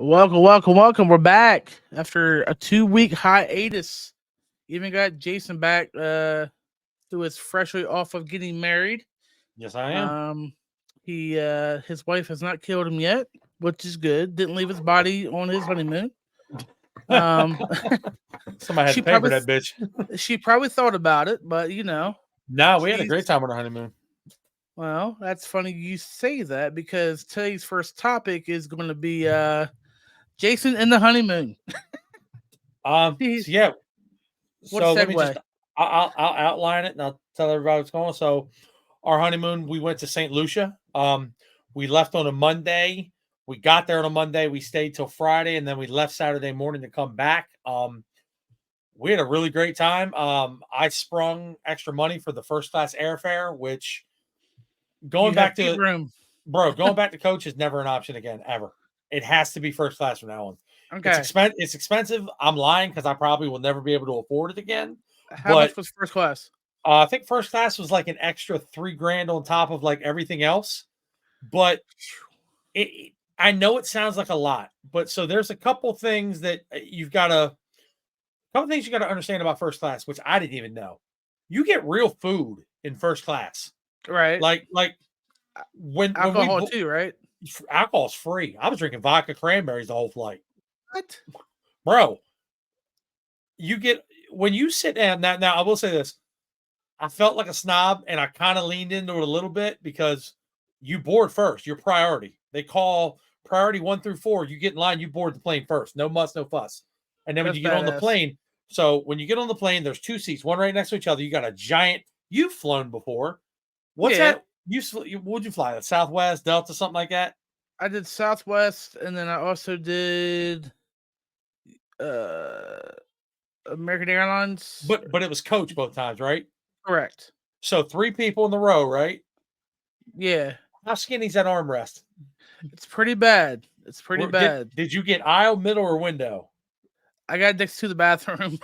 Welcome. We're back after a 2-week hiatus. Even got Jason back, who is freshly off of getting married. Yes, I am. His wife has not killed him yet, which is good. Didn't leave his body on his honeymoon. Somebody had to pay for that bitch. She probably thought about it, but No, we had a great time on our honeymoon. Well, that's funny you say that because today's first topic is going to be Jason and the honeymoon. So yeah. What a segue. I'll outline it and I'll tell everybody what's going on. So our honeymoon, we went to St. Lucia. We left on a Monday. We got there on a Monday. We stayed till Friday, and then we left Saturday morning to come back. We had a really great time. I sprung extra money for the first class airfare, which going back to coach is never an option again, ever. It has to be first class from now on. Okay. It's expensive. I'm lying because I probably will never be able to afford it again. How much was first class? I think first class was like an extra $3,000 on top of like everything else. But I know it sounds like a lot, but so there's a couple things that you got to understand about first class, which I didn't even know. You get real food in first class, right? Like when alcohol too, right? Alcohol's free. I was drinking vodka cranberries the whole flight. What, bro? You get when you sit down. Now I will say this: I felt like a snob, and I kind of leaned into it a little bit because you board first. Your priority. They call priority 1 through 4. You get in line, you board the plane first. No muss, no fuss. And then when you get on the plane, when you get on the plane, there's 2 seats, one right next to each other. You got a giant. You've flown before. What's that? Would you fly? Southwest, Delta, something like that? I did Southwest, and then I also did American Airlines. But it was coach both times, right? Correct. So 3 people in the row, right? Yeah. How skinny's that armrest? It's pretty bad. Bad. Did you get aisle, middle, or window? I got next to the bathroom.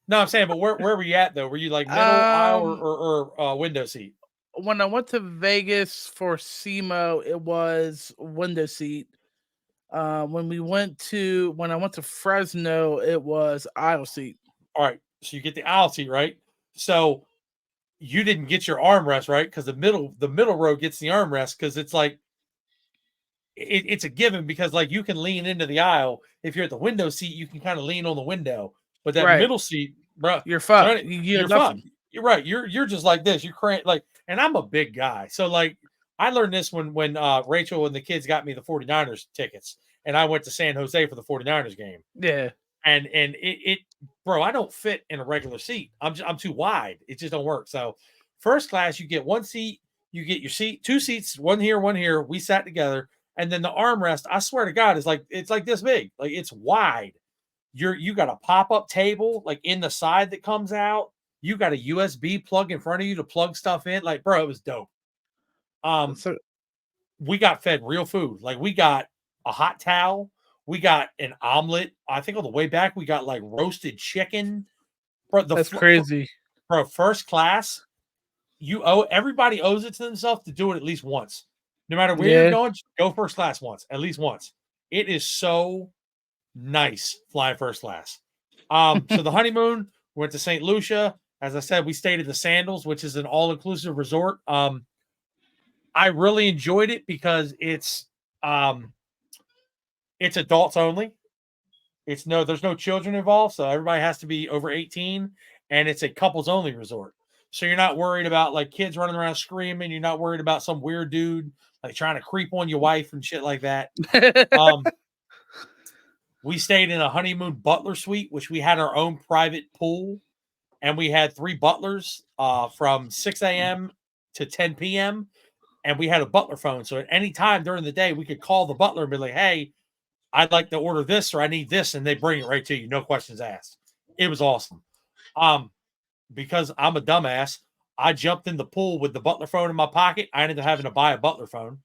No, I'm saying, but where were you at though? Were you like middle aisle or window seat? When I went to Vegas for SEMO, it was window seat. When I went to Fresno, it was aisle seat. All right, so you get the aisle seat, right? So you didn't get your armrest, right? Because the middle row gets the armrest because it's like it's a given because like you can lean into the aisle. If you're at the window seat, you can kind of lean on the window. But that middle seat, bro, you're fucked. You're fucked. You're right. You're just like this. You're and I'm a big guy, so like I learned this when Rachel and the kids got me the 49ers tickets, and I went to San Jose for the 49ers game. Yeah, and it bro, I don't fit in a regular seat. I'm too wide. It just don't work. So first class, you get 1 seat. You get your seat, 2 seats, one here. We sat together. And then the armrest, I swear to God, is it's like this big. Like it's wide. You got a pop-up table like in the side that comes out. You got a USB plug in front of you to plug stuff in. Like, bro, it was dope. We got fed real food. Like we got a hot towel. We got an omelet. I think on the way back, we got like roasted chicken. Bro, that's crazy. Bro, first class, everybody owes it to themselves to do it at least once. No matter where you're going, go first class once, at least once. It is so nice flying first class. So the honeymoon, went to St. Lucia. As I said, we stayed at the Sandals, which is an all-inclusive resort. I really enjoyed it because it's adults only. There's no children involved, so everybody has to be over 18, and it's a couples only resort. So you're not worried about like kids running around screaming. You're not worried about some weird dude like trying to creep on your wife and shit like that. We stayed in a honeymoon butler suite, which we had our own private pool, and we had 3 butlers from 6 a.m. to 10 p.m. and we had a butler phone. So at any time during the day, we could call the butler and be like, "Hey, I'd like to order this or I need this," and they bring it right to you, no questions asked. It was awesome. Um, because I'm a dumbass, I jumped in the pool with the butler phone in my pocket. I ended up having to buy a butler phone.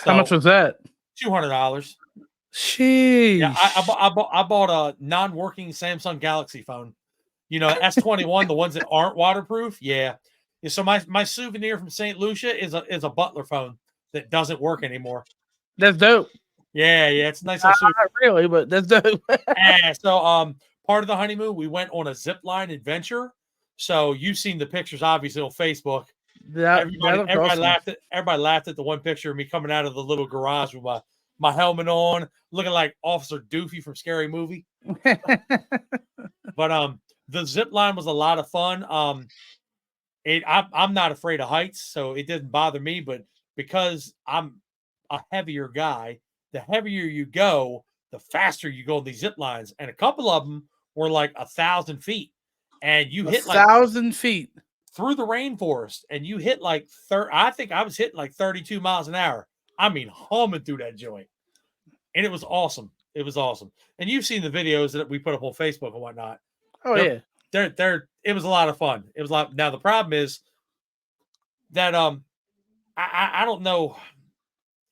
How much So was that? $200. Yeah, Sheesh. I bought a non-working Samsung Galaxy phone. You know, S21, the ones that aren't waterproof. Yeah. Yeah, so my souvenir from St. Lucia is a butler phone that doesn't work anymore. That's dope. Yeah, it's a nice little souvenir. Not really, but that's dope. So part of the honeymoon, we went on a zip line adventure. So you've seen the pictures obviously on Facebook. That looked awesome. Everybody laughed at the one picture of me coming out of the little garage with my helmet on, looking like Officer Doofy from Scary Movie. But the zip line was a lot of fun. I'm not afraid of heights, so it didn't bother me. But because I'm a heavier guy, the heavier you go, the faster you go on these zip lines. And a couple of them were like 1,000 feet, and you A hit like 1,000 feet. through the rainforest, and you hit like I think I was hitting like 32 miles an hour. I mean, humming through that joint, and it was awesome. It was awesome. And you've seen the videos that we put up on Facebook and whatnot. Oh They're yeah. they're it was a lot of fun. It was a lot. Now the problem is that I don't know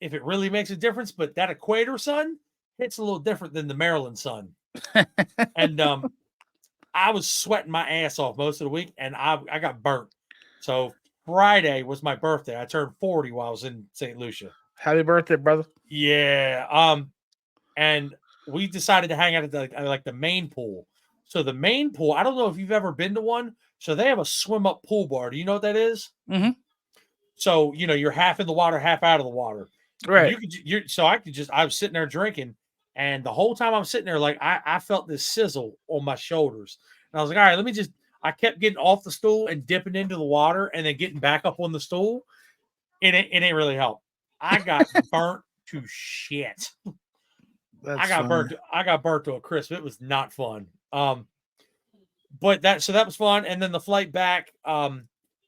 if it really makes a difference, but that equator sun hits a little different than the Maryland sun. And I was sweating my ass off most of the week, and I got burnt. So Friday was my birthday. I turned 40 while I was in St. Lucia. Happy birthday, brother. Yeah. And we decided to hang out at the main pool. So the main pool, I don't know if you've ever been to one. So they have a swim up pool bar. Do you know what that is? Mm-hmm. So you're half in the water, half out of the water. And Right. I was sitting there drinking, and the whole time I'm sitting there, like I felt this sizzle on my shoulders. And I was like, all right, I kept getting off the stool and dipping into the water and then getting back up on the stool. It ain't really helped. I got burnt to shit. That's funny. I got burnt to a crisp. It was not fun. But that was fun. And then the flight back,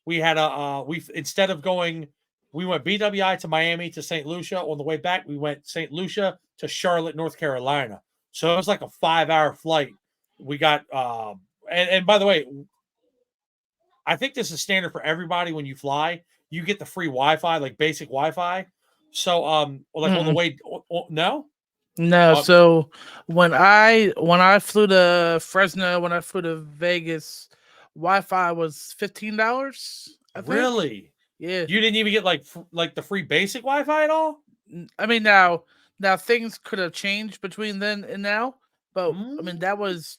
we had we instead of going, we went BWI to Miami to St. Lucia. On the way back, we went St. Lucia to Charlotte, North Carolina. So it was like a 5-hour flight. We got and by the way, I think this is standard for everybody when you fly. You get the free Wi-Fi, like basic Wi-Fi. So like on the Mm-mm. way, no. No, Um, so when I flew to Fresno, when I flew to Vegas, Wi-Fi was $15, I think. really? Yeah. You didn't even get like the free basic Wi-Fi at all? I mean now things could have changed between then and now, but I mean that Mm, was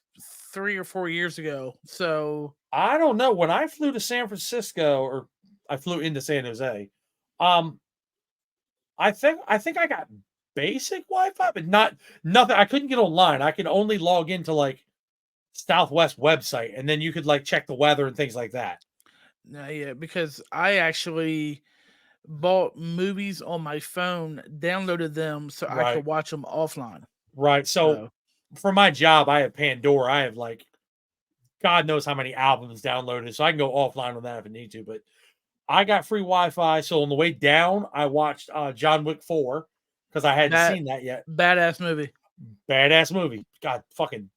3 or 4 years ago. So I don't know. When I flew to San Francisco, or I flew into San Jose, um, I think I got basic Wi-Fi, but not nothing. I couldn't get online. I could only log into like Southwest website, and then you could like check the weather and things like that. no, yeah, because I actually bought movies on my phone, downloaded them so I Right, could watch them offline. right. So So for my job, I have Pandora. I have like God knows how many albums downloaded, so I can go offline on that if I need to. But I got free Wi-Fi, so on the way down, I watched John Wick 4 because I hadn't that seen that yet. badass movie. Badass movie. God fucking.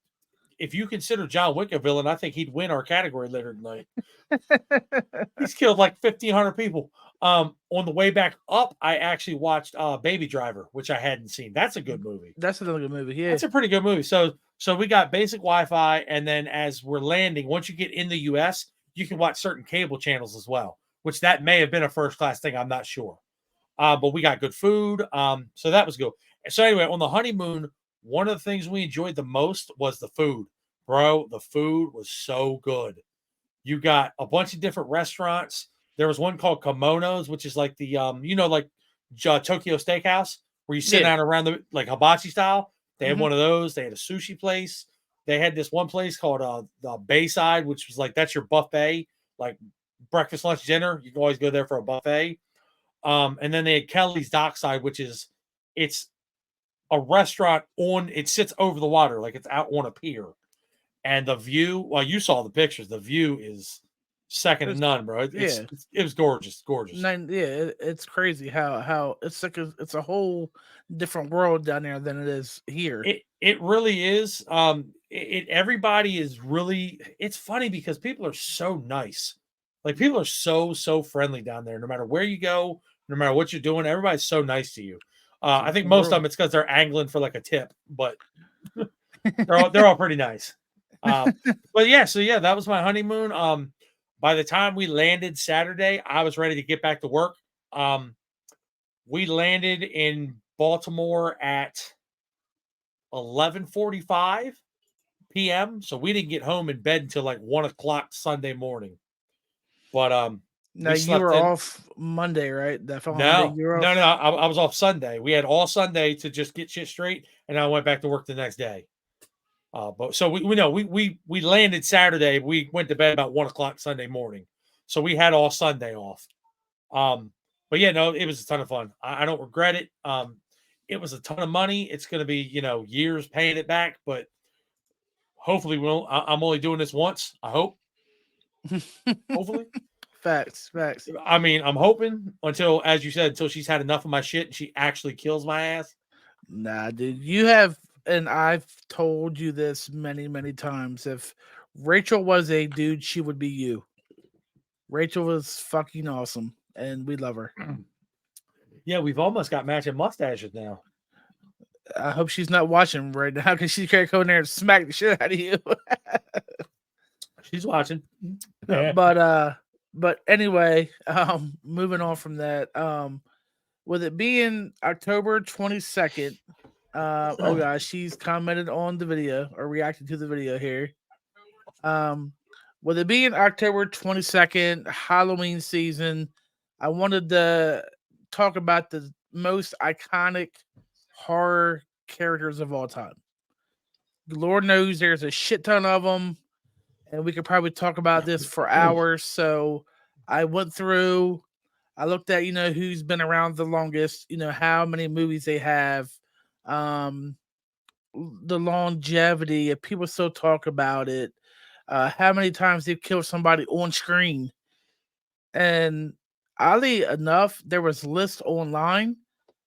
If you consider John Wick a villain, I think he'd win our category later tonight. He's killed like 1,500 people. On the way back up, I actually watched Baby Driver, which I hadn't seen. That's a good movie. That's another good movie. Yeah. That's a pretty good movie. So we got basic Wi-Fi, and then as we're landing, once you get in the US, you can watch certain cable channels as well, which that may have been a first class thing. I'm not sure. But we got good food. So that was good. So anyway, on the honeymoon, one of the things we enjoyed the most was the food. Bro, the food was so good. You got a bunch of different restaurants. There was one called Kimonos, which is like the like Tokyo Steakhouse, where you sit Yeah. down around the like hibachi style. They had Hmm. one of those. They had a sushi place. They had this one place called the Bayside, which was like that's your buffet, like breakfast, lunch, dinner. You can always go there for a buffet. And then they had Kelly's Dockside, which is it's a restaurant it sits over the water, like it's out on a pier. And the view, well, you saw the pictures. The view is second to It's, none, bro. yeah, It was gorgeous, gorgeous. yeah, it's crazy how it's like it's a whole different world down there than it is here. It really is. Everybody is really. It's funny because people are so nice. Like people are so friendly down there. No matter where you go, no matter what you're doing, everybody's so nice to you. It's a I think different most of world. them it's because they're angling for like a tip, but they're all pretty nice. Um, but yeah, so yeah, that was my honeymoon. By the time we landed Saturday, I was ready to get back to work. Um, we landed in Baltimore at 11:45 p.m. So we didn't get home in bed until like 1 o'clock Sunday morning. But Now we you slept were in. off Monday, right? That following Monday No, you were no, no. off. I was off Sunday. We had all Sunday to just get shit straight, and I went back to work the next day. But so we know we landed Saturday. We went to bed about 1 o'clock Sunday morning, so we had all Sunday off. Um, but yeah, no, it was a ton of fun. I don't regret it. It was a ton of money. It's going to be years paying it back, but hopefully we'll. I'm only doing this once. I hope. Hopefully. Facts, facts. I mean, I'm hoping until, as you said, until she's had enough of my shit and she actually kills my ass. Nah, dude, you have, and I've told you this many, many times. If Rachel was a dude, she would be you. Rachel was fucking awesome, and we love her. Yeah, we've almost got matching mustaches now. I hope she's not watching right now because she can't go in there and smack the shit out of you. She's watching. Uh, Yeah. but uh, but anyway, moving on from that, with it being October 22nd, oh gosh, she's commented on the video or reacted to the video here. Um, with it being October 22nd, Halloween season, I wanted to talk about the most iconic horror characters of all time. Lord knows there's a shit ton of them, and we could probably talk about this for hours. So I went through, I looked at, who's been around the longest, how many movies they have, um, the longevity, if people still talk about it, how many times they've killed somebody on screen. And oddly enough, there was lists online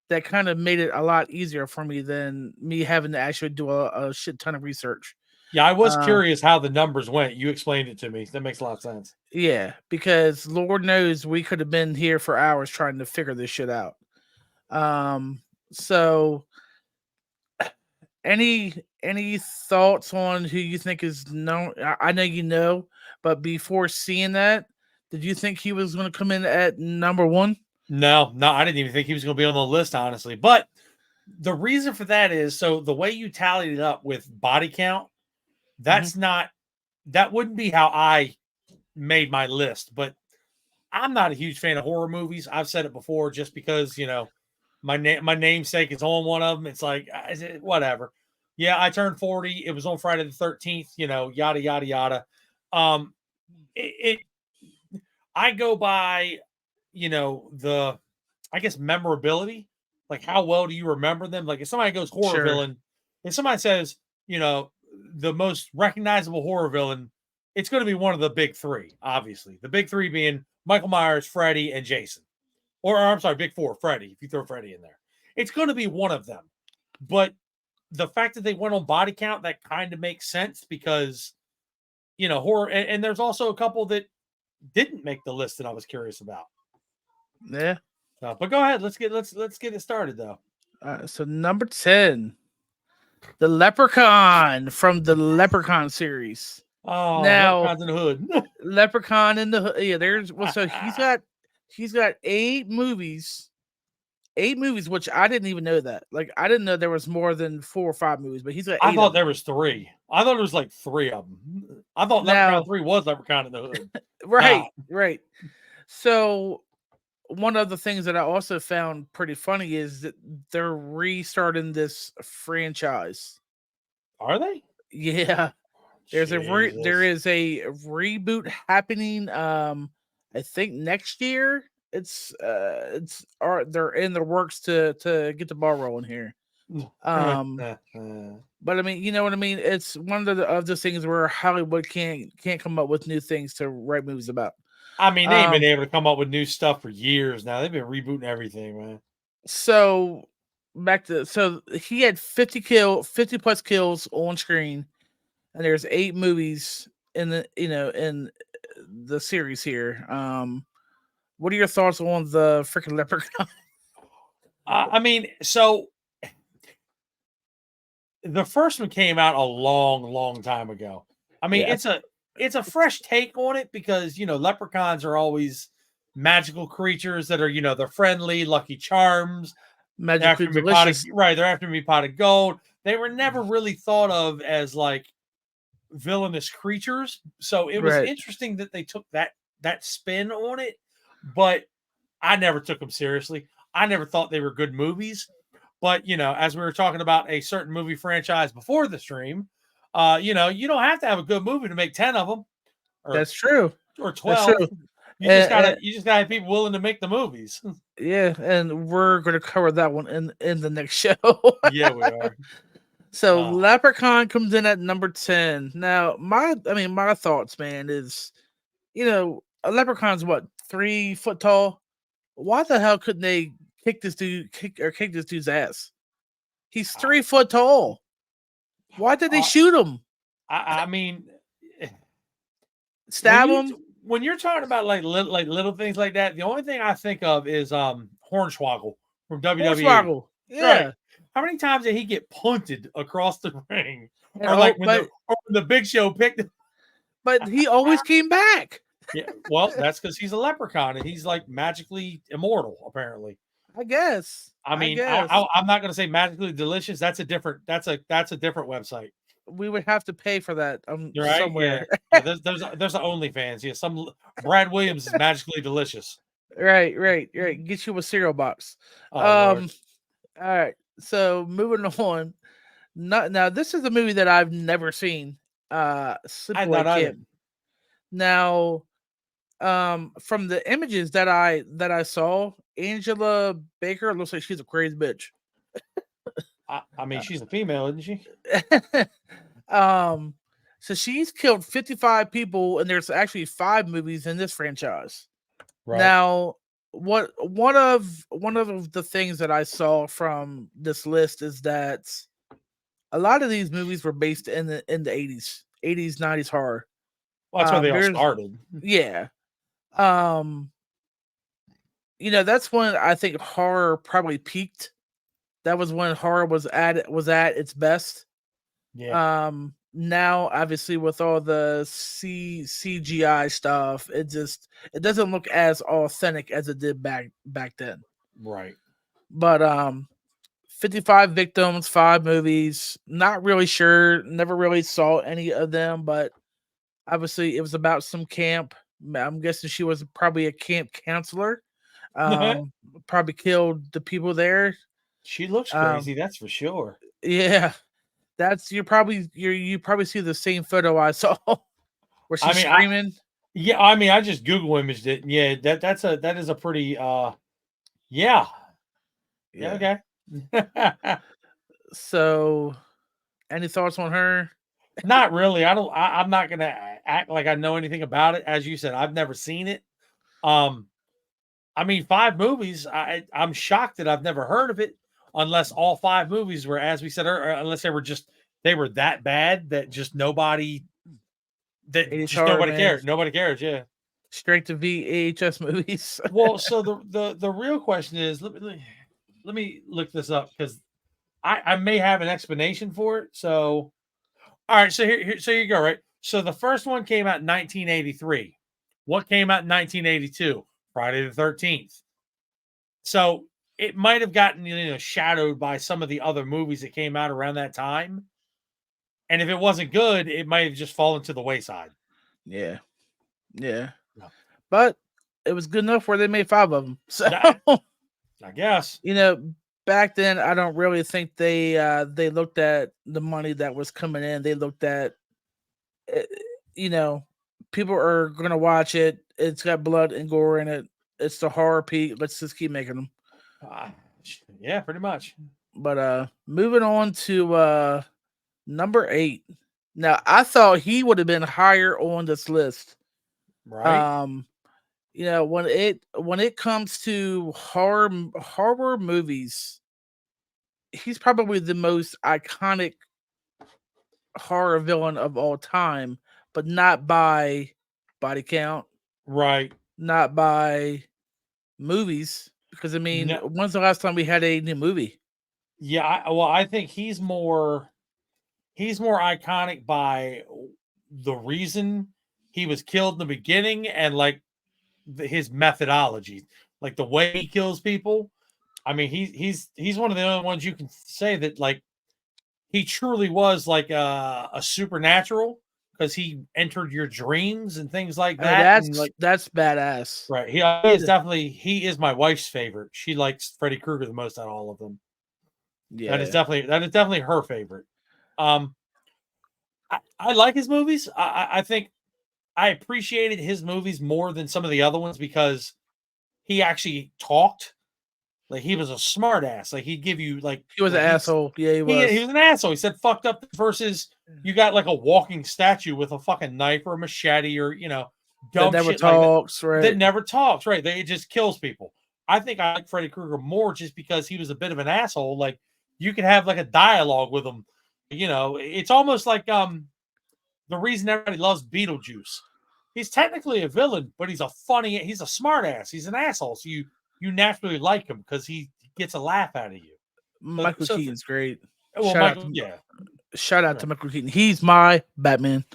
that kind of made it a lot easier for me than me having to actually do a shit ton of research. Yeah, I was Uh, curious how the numbers went. You explained it to me. That makes a lot of sense. yeah, because Lord knows we could have been here for hours trying to figure this shit out. So any thoughts on who you think is known? I know you know, but before seeing that, did you think he was going to come in at number one? No, no, I didn't even think he was going to be on the list, honestly. But the reason for that is so the way you tallied it up with body count, Hmm. that wouldn't be how I made my list. But I'm not a huge fan of horror movies. I've said it before, just because my namesake is on one of them. It's like whatever. Yeah, I turned 40. It was on Friday the 13th. Yada yada yada. Um, it I go by the I guess memorability. Like how well do you remember them? Like if somebody goes horror Sure. villain, if somebody says, the most recognizable horror villain, it's going to be one of the big three, obviously. The big three being Michael Myers, Freddy, and Jason. Or I'm sorry, big four, Freddy, if you throw Freddy in there. It's going to be one of them. But the fact that they went on body count, that kind of makes sense because, horror, and there's also a couple that didn't make the list that I was curious about. Yeah. But go ahead. Let's get it started though. So number 10, the Leprechaun from the Leprechaun series. Oh, Now, Leprechauns in the Hood. Leprechaun in the yeah, there's well, so he's got 8 movies. 8 movies, which I didn't even know that. Like I didn't know there was more than 4 or 5 movies, but he's got I eight of thought them. there was three. I thought it was like three of them. I thought Leprechaun Now, 3 was Leprechaun in the Hood. right, right. So one of the things that I also found pretty funny is that they're restarting this franchise. Are they? Yeah, there Jesus. is a reboot happening. I think next year. They're in the works to get the ball rolling here. Um, but I mean, you know what I mean. It's one of those things where Hollywood can't come up with new things to write movies about. I mean, they ain't been Um, able to come up with new stuff for years now. They've been rebooting everything, man. so so he had 50 plus kills on screen, and there's 8 movies in the series here. What are your thoughts on the freaking leprechaun? I mean, so the first one came out a long, long time ago. I mean, Yeah, it's a fresh take on it because leprechauns are always magical creatures that are they're friendly, lucky charms. They're magically after me pot of delicious. right. They're after me pot of gold. They were never really thought of as like villainous creatures. So it was Right. interesting that they took that spin on it, but I never took them seriously. I never thought they were good movies. But as we were talking about a certain movie franchise before the stream, you don't have to have a good movie to make 10 of them or That's true. or That's 12. true. And, You just gotta have people willing to make the movies. yeah, and we're going to cover that one in the next show. Yeah, we are. So Uh, Leprechaun comes in at number 10. Now, my thoughts, man, is a leprechaun's what, 3 foot tall? Why the hell couldn't they kick this dude's ass? He's I, 3 foot tall. Why did they uh, shoot him? I mean, Stab him? when you're talking about like little things like that, the only thing I think of is Hornswoggle from WWE. Hornswoggle. Right. Yeah. How many times did he get punted across the ring? And Or oh, like when the Big Show picked him? but he always came back. Yeah, well, that's because he's a leprechaun and he's like magically immortal, apparently. I guess. I I mean, guess. I'm not going to say magically delicious. That's a different website. We would have to pay for that You're right. Yeah, somewhere. yeah. There's an OnlyFans. Yeah, some Brad Williams is magically delicious. Right. Get you a cereal box. Oh Lord, Um all right. So moving on. Now this is a movie that I've never seen. I Sleepaway not either. Camp. Now, from the images that I saw, Angela Baker looks like she's a crazy bitch. I mean, she's a female, isn't she? um, so she's killed 55 people, and there's actually 5 movies in this franchise. Right. Now, what one of the things that I saw from this list is that a lot of these movies were based in the 80s, 90s horror. Well, that's where they all There's started. yeah. Um, that's when I think horror probably peaked. That was when horror was at its best. Yeah. Now obviously with all the CGI stuff, it doesn't look as authentic as it did back then. Right. But 55 victims, 5 movies. Not really sure. Never really saw any of them, but obviously it was about some camp. I'm guessing she was probably a camp counselor. Probably killed the people there. She looks Um, crazy, that's for sure. yeah, you probably see the same photo I saw where I she's mean, screaming. I just Google imaged it. Yeah, that is a pretty yeah. Yeah, Yeah. okay. So, any thoughts on her? Not really. I'm not gonna act like I know anything about it. As you said, I've never seen it. Um, I mean, 5 movies. I'm shocked that I've never heard of it, unless all 5 movies were, as we said, or unless they were that bad that just nobody 80s horror, man. cared. Nobody cares. Yeah. Straight to VHS movies. Well, so the real question is, let me look this up because I may have an explanation for it. So, all right. So so here you go. Right. So the first one came out in 1983. What came out in 1982? Friday the 13th. So it might have gotten shadowed by some of the other movies that came out around that time. And if it wasn't good, it might have just fallen to the wayside. Yeah. Yeah. No. But it was good enough where they made 5 of them. So, I guess. Back then I don't really think they looked at the money that was coming in. They looked at uh, you know, people are going to watch it. It's got blood and gore in it. It's the horror peak. Let's just keep making them. Yeah, pretty much. But moving on to number 8. Now I thought he would have been higher on this list. Right? Um, when it comes to horror movies, he's probably the most iconic horror villain of all time, but not by body count, Right. not by movies. Because I mean, No, when's the last time we had a new movie? yeah, well, I think he's more iconic by the reason he was killed in the beginning and like his methodology, like the way he kills people. I mean, he's one of the only ones you can say that like he truly was like a supernatural because he entered your dreams and things like I mean, that. And that's like, that's badass. right, he is my wife's favorite. She likes Freddy Krueger the most out of all of them. Yeah, That is definitely her favorite. Um, I like his movies. I think I appreciated his movies more than some of the other ones because he actually talked. Like he was a smart ass. Like he'd give you like he was an like asshole. Yeah, he he was. was an asshole. He said fucked up versus you got like a walking statue with a fucking knife or a machete or That dumb never shit like that talks, that right? never talks. Right? They it just kills people. I think I like Freddy Krueger more just because he was a bit of an asshole. Like you could have like a dialogue with him. It's almost like the reason everybody loves Beetlejuice. He's technically a villain, but he's a smart ass. He's an asshole. So you naturally like him because he gets a laugh out of you. So, Michael so Keaton's great. well, Shout out Michael, to yeah. Michael Keaton. He's my Batman.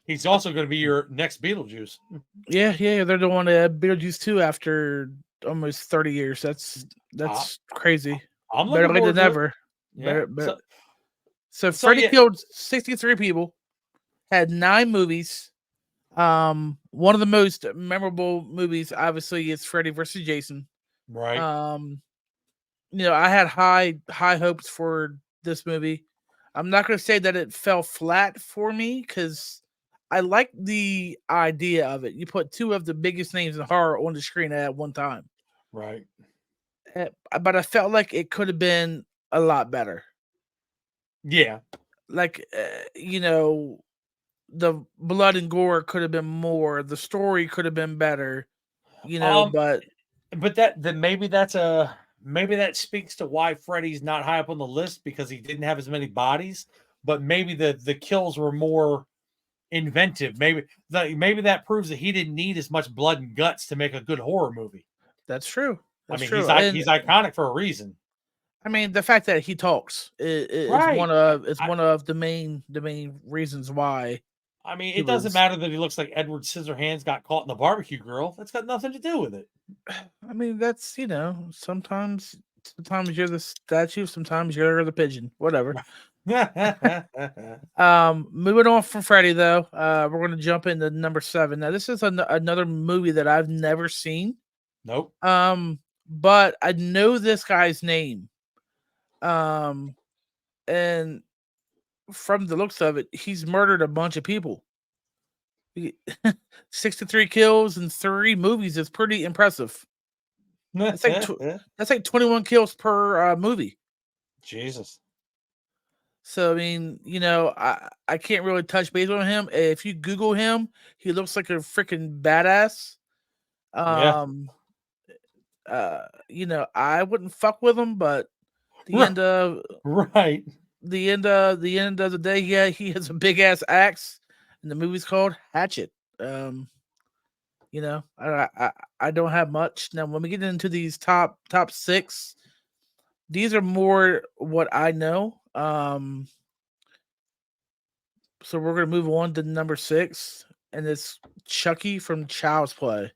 He's also going to be your next Beetlejuice. Yeah, yeah, they're doing Beetlejuice 2 after almost 30 years. That's Uh, that's crazy. I'm Better looking late forward than to it. never. Yeah. Better. So, So so Freddy yeah, killed 63 people, had 9 movies. One of the most memorable movies, obviously, is Freddy versus Jason. right, Um, I had high hopes for this movie. I'm not going to say that it fell flat for me because I like the idea of it. You put 2 of the biggest names in horror on the screen at one time. right. But I felt like it could have been a lot better. Yeah. Like, the blood and gore could have been more. The story could have been better. Um, But but maybe that speaks to why Freddy's not high up on the list because he didn't have as many bodies. But maybe the kills were more inventive. Maybe that proves that he didn't need as much blood and guts to make a good horror movie. that's true. I That's mean, true. And he's iconic for a reason. I mean, the fact that he talks is Right. one of the main reasons why I mean, he it doesn't was. matter that he looks like Edward Scissorhands got caught in the barbecue grill. That's got nothing to do with it. I mean, that's sometimes you're the statue, sometimes you're the pigeon. Whatever. Moving on from Freddy though, we're gonna jump into number 7. Now, this is another movie that I've never seen. Nope. But I know this guy's name. Um, and from the looks of it, he's murdered a bunch of people. 63 kills in 3 movies is pretty impressive. That's like that's like 21 kills per movie. Jesus. So I mean, I can't really touch base on him. If you Google him, he looks like a freaking badass. Yeah. Um, I wouldn't fuck with him, but the end of Right. the end of the day, yeah, he has a big ass axe, and the movie's called Hatchet. I don't have much now. When we get into these top 6, these are more what I know. So we're gonna move on to number 6, and it's Chucky from Child's Play.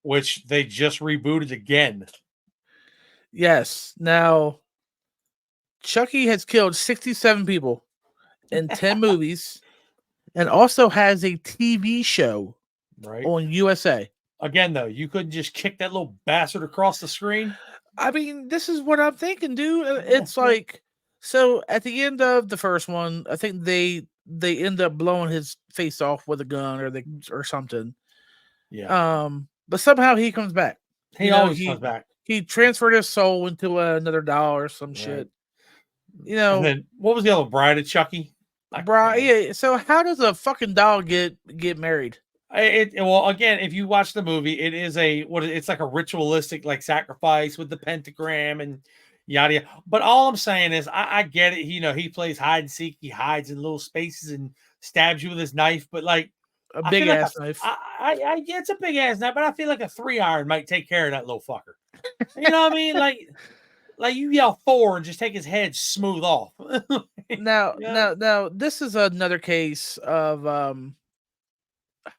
Which they just rebooted again. Yes. Now, Chucky has killed 67 people in 10 movies, and also has a TV show Right. on USA. Again, though, you couldn't just kick that little bastard across the screen. I mean, this is what I'm thinking, dude. It's like, so at the end of the first one, I think they end up blowing his face off with a gun or something. Yeah. But somehow he comes back. He always comes back. he transferred his soul into another doll or some Right. shit. You And know, then what was the other one? Bride of Chucky? bro. Yeah. So how does a fucking doll get married? Well, again, if you watch the movie, it is it's like a ritualistic like sacrifice with the pentagram and yada yada. But all I'm saying is, I get it. He plays hide and seek. He hides in little spaces and stabs you with his knife. But like, A I big feel like ass knife. yeah, it's a big ass knife, but I feel like a 3-iron might take care of that little fucker. You know what I mean? Like you yell 4 and just take his head smooth off. Now, Yeah. now, now, this is another case of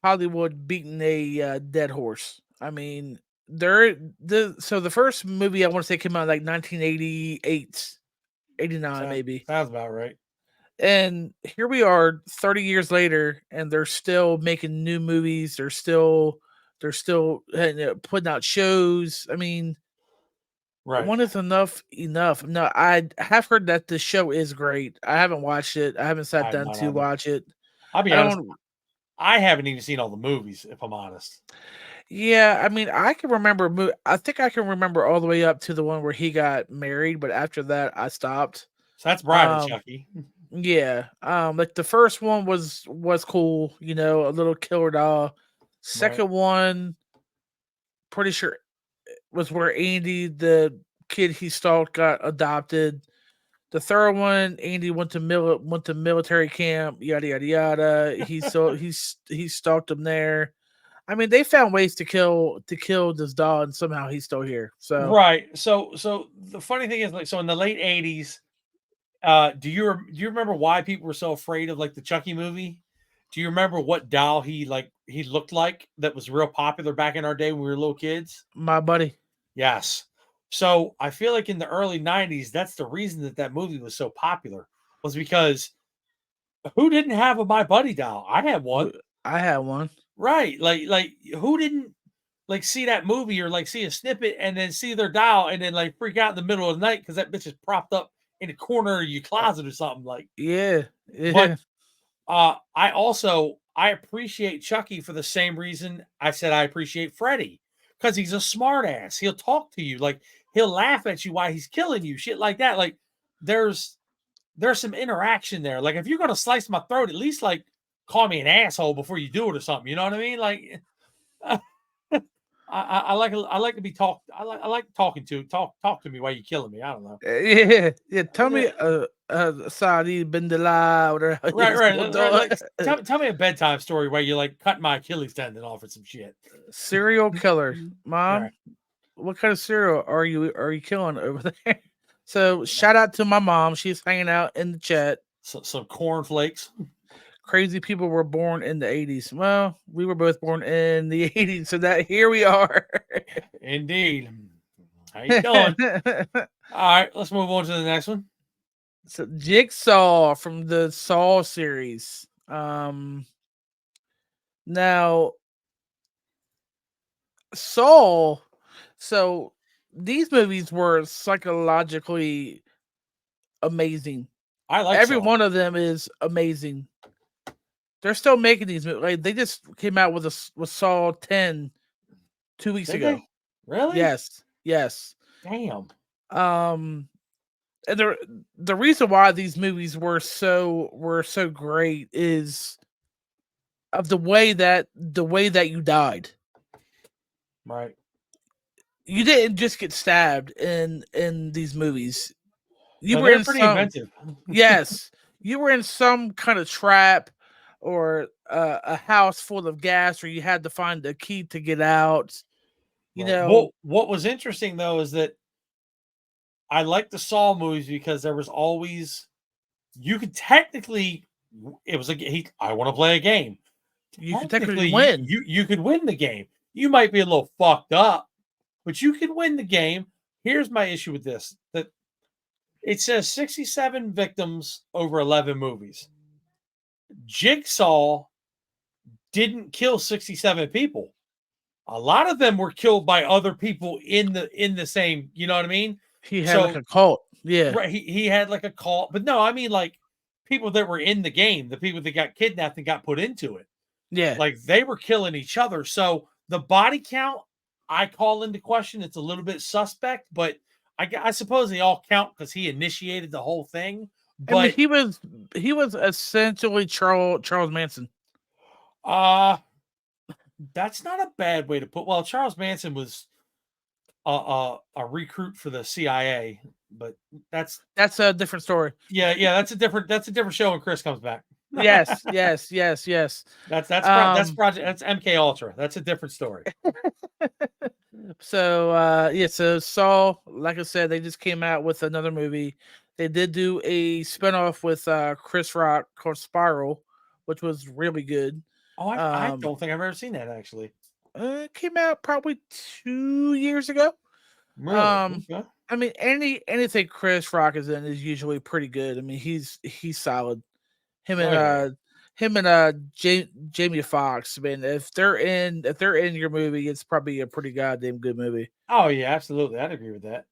Hollywood beating a dead horse. I mean, the first movie I want to say came out in like 1988, 89 maybe. Sounds about right. And here we are 30 years later and they're still making new movies. They're still putting out shows. I mean, Right. one is enough. No, I have heard that the show is great. I haven't watched it. I haven't I sat have down not to either. watch it. I'll be I honest. don't. I haven't even seen all the movies, if I'm honest. Yeah, I mean, I can remember. I think I can remember all the way up to the one where he got married, but after that, I stopped. So that's Bride of Um, Chucky. yeah. Like the first one was cool. A little killer doll. Right. Second one, pretty sure was where Andy, the kid he stalked, got adopted. The third one, Andy went to military camp, yada yada yada. He stalked him there. I mean, they found ways to kill this dog, and somehow he's still here. So Right. So the funny thing is, like, so in the late '80s, do you remember why people were so afraid of like the Chucky movie? Do you remember what doll he looked like that was real popular back in our day when we were little kids? my buddy, Yes. So I feel like in the early '90s, that's the reason that movie was so popular, was because who didn't have a My Buddy doll? I had one. I had one. Right. Like who didn't like see that movie or like see a snippet and then see their doll and then like freak out in the middle of the night because that bitch is propped up in the corner of your closet or something like. Yeah, But yeah. I appreciate Chucky for the same reason I said I appreciate Freddy, because he's a smart ass. He'll talk to you, like he'll laugh at you while he's killing you, shit like that. Like there's some interaction there. Like if you're gonna slice my throat, at least like call me an asshole before you do it or something. You know what I mean? Like I like to be talked. I like talking to talk to me while you're killing me. I don't know. Yeah, yeah. Tell me, Yeah, Saadi Bindala, whatever right, his right. little dog. Like tell me a bedtime story where you like cut my Achilles tendon off or some shit. Serial killer, Right. mom. What kind of cereal are you killing over there? So shout out to my mom. She's hanging out in the chat. So, some cornflakes. Crazy people were born in the 80s. Well, we were both born in the 80s, so that here we are. Indeed. How you doing? All right, let's move on to the next one. So Jigsaw from the Saw series. Now Saw. So these movies were psychologically amazing. I like Every Saw. one of them is amazing. They're still making these movies. Like they just came out with Saw 10 2 weeks Did ago. they? Really? Yes. Damn. And the reason why these movies were so great is of the way that you died. Right. You didn't just get stabbed in these movies. You No, were they're in pretty some inventive. yes, you were in some kind of trap or a house full of gas, or you had to find a key to get out. You Right. know, What was interesting though is that I like the Saw movies because there was always, you could technically, it was I want to play a game. you could technically Technically, win. you could win the game. You might be a little fucked up, but you could win the game. Here's my issue with this: that it says 67 victims over 11 movies. Jigsaw didn't kill 67 people. A lot of them were killed by other people in the same, you know what I mean? He had like So a cult. Yeah, right, he had like a call, but no, I mean like people that were in the game, the people that got kidnapped and got put into it. yeah. Like they were killing each other. So the body count, I call into question. It's a little bit suspect, but I suppose they all count because he initiated the whole thing. I mean, But he was essentially Charles Manson. uh that's not a bad way to put. Well, Charles Manson was a recruit for the CIA, but that's That's a different story. yeah, that's a different show when Chris comes back. Yes, yes, yes, yes. That's Um, project that's MK Ultra. That's a different story. so yeah, so Saw, like I said, they just came out with another movie. They did do a spinoff with Chris Rock called Spiral, which was really good. Oh, I Um, don't think I've ever seen that actually. it came out probably 2 years ago. Really? Um, Okay. I mean, anything Chris Rock is in is usually pretty good. I mean, he's solid. Him and Oh yeah. Jamie Foxx. I mean, if they're in your movie, it's probably a pretty goddamn good movie. Oh yeah, absolutely. I'd agree with that.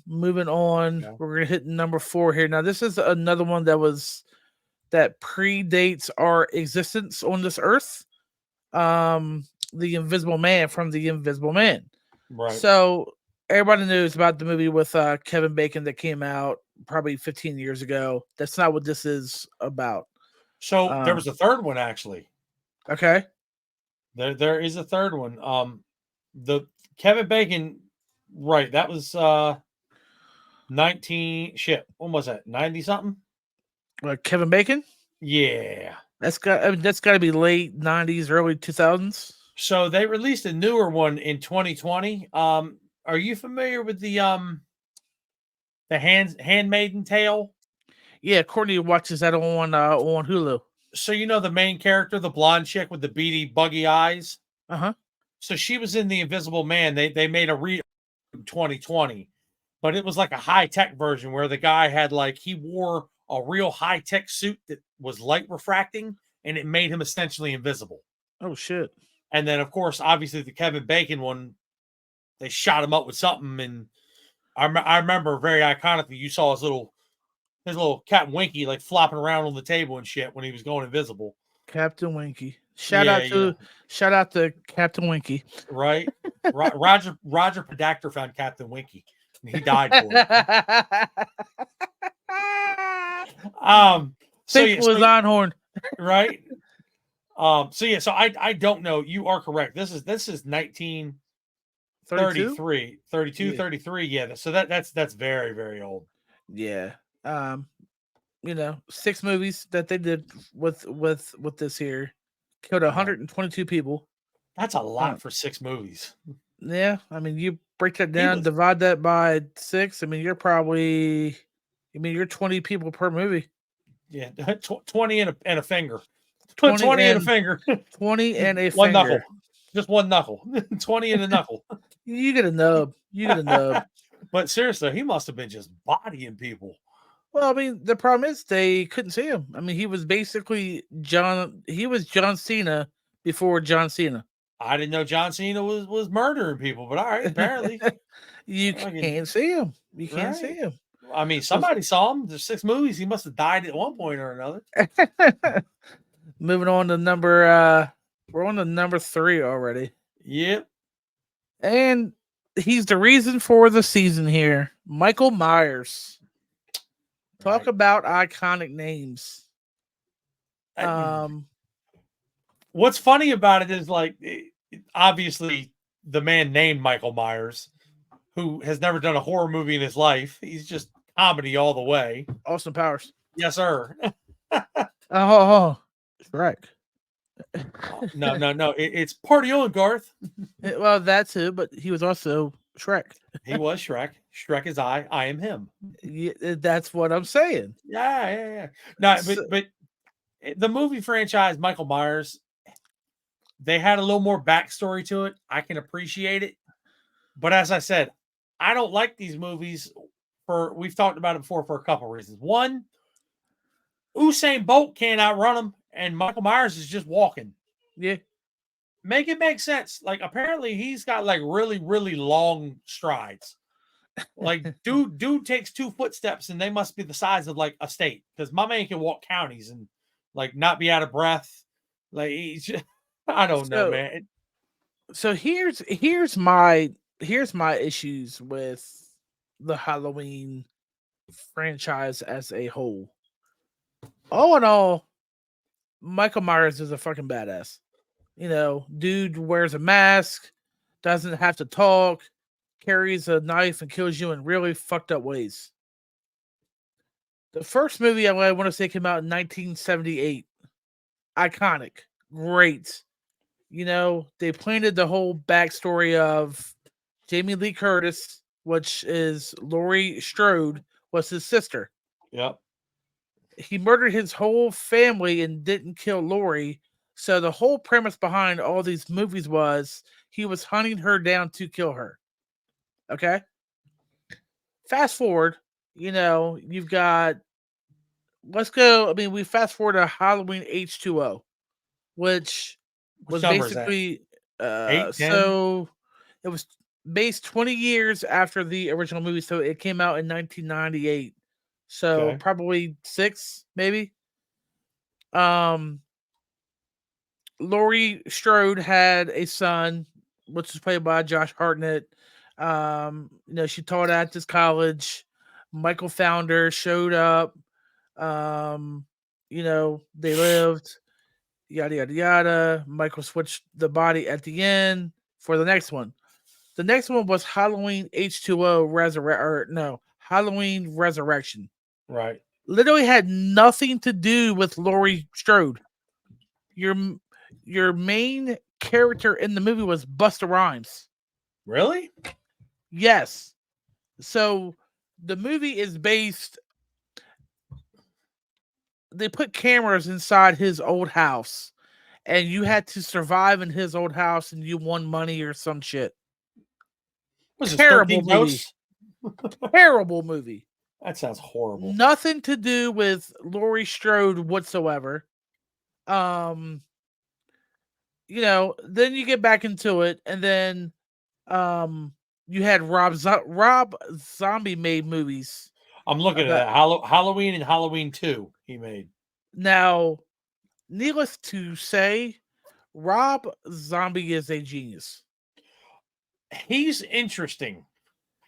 Moving on, Yeah. we're gonna hit number 4 here. Now, this is another one that predates our existence on this earth. The Invisible Man from The Invisible Man. Right. So everybody knows about the movie with Kevin Bacon that came out probably 15 years ago. That's not what this is about. So there Uh, was a third one actually. okay. There is a third one. The Kevin Bacon, right? That was 19 shit. When was that? 90 something? Kevin Bacon. Yeah. That's got to be late 90s, early 2000s. So they released a newer one in 2020. Are you familiar with the Handmaiden Tale? Yeah, Courtney watches that on Hulu. So you know the main character, the blonde chick with the beady, buggy eyes. Uh huh. So she was in the Invisible Man. They made a re 2020, but it was like a high tech version where the guy had like he wore a real high tech suit that was light refracting, and it made him essentially invisible. Oh shit. And then of course, obviously the Kevin Bacon one, they shot him up with something, and I remember very iconically you saw his little Captain Winky like flopping around on the table and shit when he was going invisible. Captain Winky. Yeah, yeah, Shout out to Captain Winky. right. Roger Predactor found Captain Winky, and he died for it. So yeah, Thankful so is on horn. right. So yeah, so I don't know. You are correct. This is 32. 1933, 32, Yeah. 33. Yeah, so that's very, very old. Yeah. 6 movies that they did with this here killed Right. 122 people. That's a Uh, lot for 6 movies. yeah, I mean, you break that He down, was divide that by 6. I mean, you're 20 people per movie. yeah, 20 and a finger. 20 20 and a and finger. 20 and a One finger. knuckle. Just one knuckle. 20 and a knuckle. You get a nub. You get a nub. But seriously, he must have been just bodying people. Well, I mean, the problem is they couldn't see him. I mean, he was basically John. He was John Cena before John Cena. I didn't know John Cena was murdering people, but all right, apparently. You Fucking- can't see him. You can't see right. him. I mean, somebody saw him. There's 6 movies. He must have died at one point or another. Moving on to we're on to number 3 already. Yep. And he's the reason for the season here. Michael Myers. Talk Right. about iconic names. What's funny about it is like obviously the man named Michael Myers, who has never done a horror movie in his life. He's just comedy all the way. Austin Powers. Yes, sir. Oh, correct. No. It's Party on, Garth. Well, that too, but he was also Shrek. He was Shrek. Shrek is I am him. Yeah, that's what I'm saying. Yeah. No, but the movie franchise, Michael Myers, they had a little more backstory to it. I can appreciate it. But as I said, I don't like these movies we've talked about it before for a couple reasons. One, Usain Bolt can't outrun him, and Michael Myers is just walking. Yeah. Make it make sense. Like apparently he's got like really, really long strides. Like dude takes 2 footsteps and they must be the size of like a state because my man can walk counties and like not be out of breath. Like he's just, I don't know, man. So here's my issues with the Halloween franchise as a whole. All in all, Michael Myers is a fucking badass. Dude wears a mask, doesn't have to talk, carries a knife and kills you in really fucked up ways. The first movie I want to say came out in 1978. Iconic. Great. They planted the whole backstory of Jamie Lee Curtis, which is Laurie Strode, was his sister. Yep. He murdered his whole family and didn't kill Laurie. So the whole premise behind all these movies was he was hunting her down to kill her. Okay? Fast forward, you've got let's go. I mean, we fast forward to Halloween H2O, which What was number is that? basically 8, 10? so it was based 20 years after the original movie, so it came out in 1998. So Okay. probably 6, maybe. Um Laurie Strode had a son, which was played by Josh Hartnett. She taught at this college. Michael Founder showed up. Um, they lived, yada yada yada. Michael switched the body at the end for the next one. The next one was Halloween H2O Halloween Resurrection. Right. Literally had nothing to do with Laurie Strode. Your your main character in the movie was Busta Rhymes. Really? Yes. So the movie is based. They put cameras inside his old house, and you had to survive in his old house, and you won money or some shit. Was this Terrible 13 movie. Ghosts? Terrible movie. That sounds horrible. Nothing to do with Laurie Strode whatsoever. Then you get back into it, and then you had Rob Zombie made movies. I'm looking at About that. Halloween and Halloween 2 he made. Now, needless to say, Rob Zombie is a genius. He's interesting.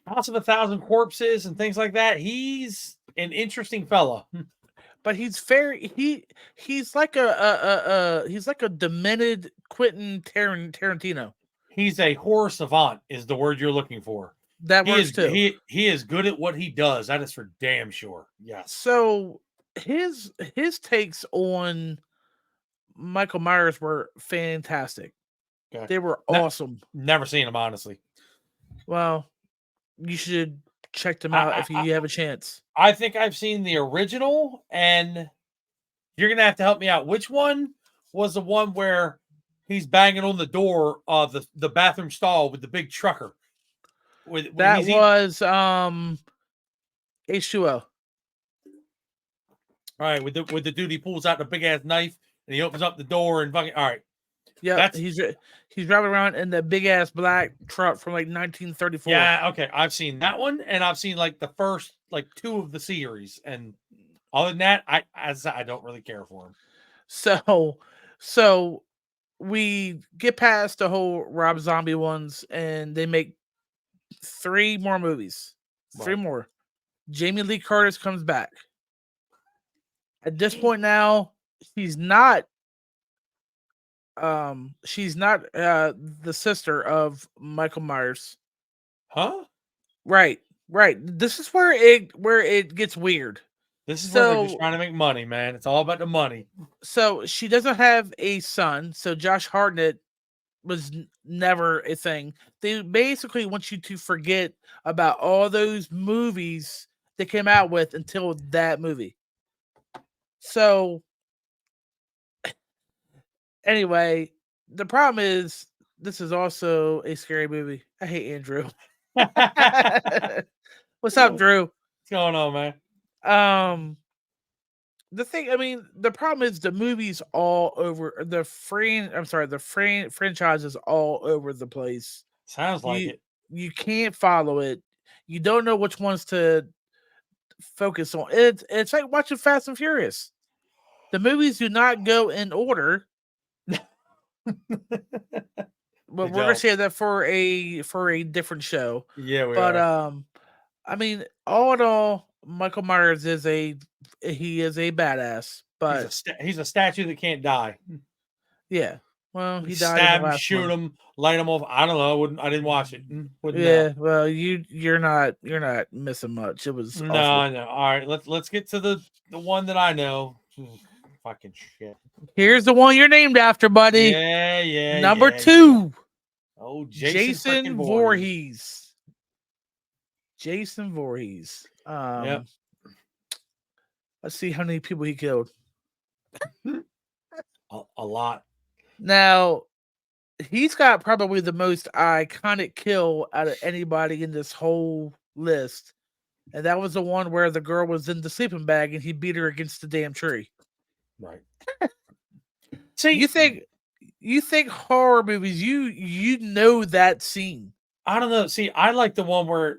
House of a Thousand Corpses and things like that. He's an interesting fella. But he's he's like he's like a demented Quentin Tarantino. He's a horror savant is the word you're looking for. That He works is too. he is good at what he does. That is for damn sure. Yes. So his takes on Michael Myers were fantastic. Okay. They were awesome. Never seen him, honestly. Well, you should check them out if you have a chance. I think I've seen the original, and you're gonna have to help me out. Which one was the one where he's banging on the door of the bathroom stall with the big trucker? That was H2O. All right, with the dude, he pulls out the big ass knife and he opens up the door and fucking. All right. Yeah, he's driving around in the big ass black truck from like 1934. Yeah, okay. I've seen that one, and I've seen like the first like 2 of the series, and other than that, I don't really care for him. So we get past the whole Rob Zombie ones, and they make 3 more movies. Right. 3 more. Jamie Lee Curtis comes back. At this point now, she's not the sister of Michael Myers. Huh? Right. This is where it gets weird. This is where they're just trying to make money, man. It's all about the money. So she doesn't have a son. So Josh Hartnett was never a thing. They basically want you to forget about all those movies they came out with until that movie. So anyway, the problem is this is also a scary movie. I hate Andrew. What's up, Drew? What's going on, man? The thing, I mean, the problem is the movie's all over the franchise is all over the place. Sounds like it. You can't follow it. You don't know which ones to focus on. It's like watching Fast and Furious. The movies do not go in order. but They we're gonna don't. say that for a different show. Yeah, we But are. I mean, all in all, Michael Myers is a badass. But He's a statue that can't die. yeah, well, You he died in the stab him, last shoot one. him, light him off. I don't know. I didn't watch it. Wouldn't know. Yeah, well, you're not missing much. It was awful. No, no. All right, let's get to the one that I know. Fucking shit. Here's the one you're named after, buddy. Yeah, yeah, Number yeah, yeah. 2, Oh, Jason freaking Jason Voorhees. Voorhees. Jason Voorhees. Yep. Let's see how many people he killed. A lot. Now, he's got probably the most iconic kill out of anybody in this whole list. And that was the one where the girl was in the sleeping bag and he beat her against the damn tree. Right. See, you think horror movies, you know that scene. I don't know. See, I like the one where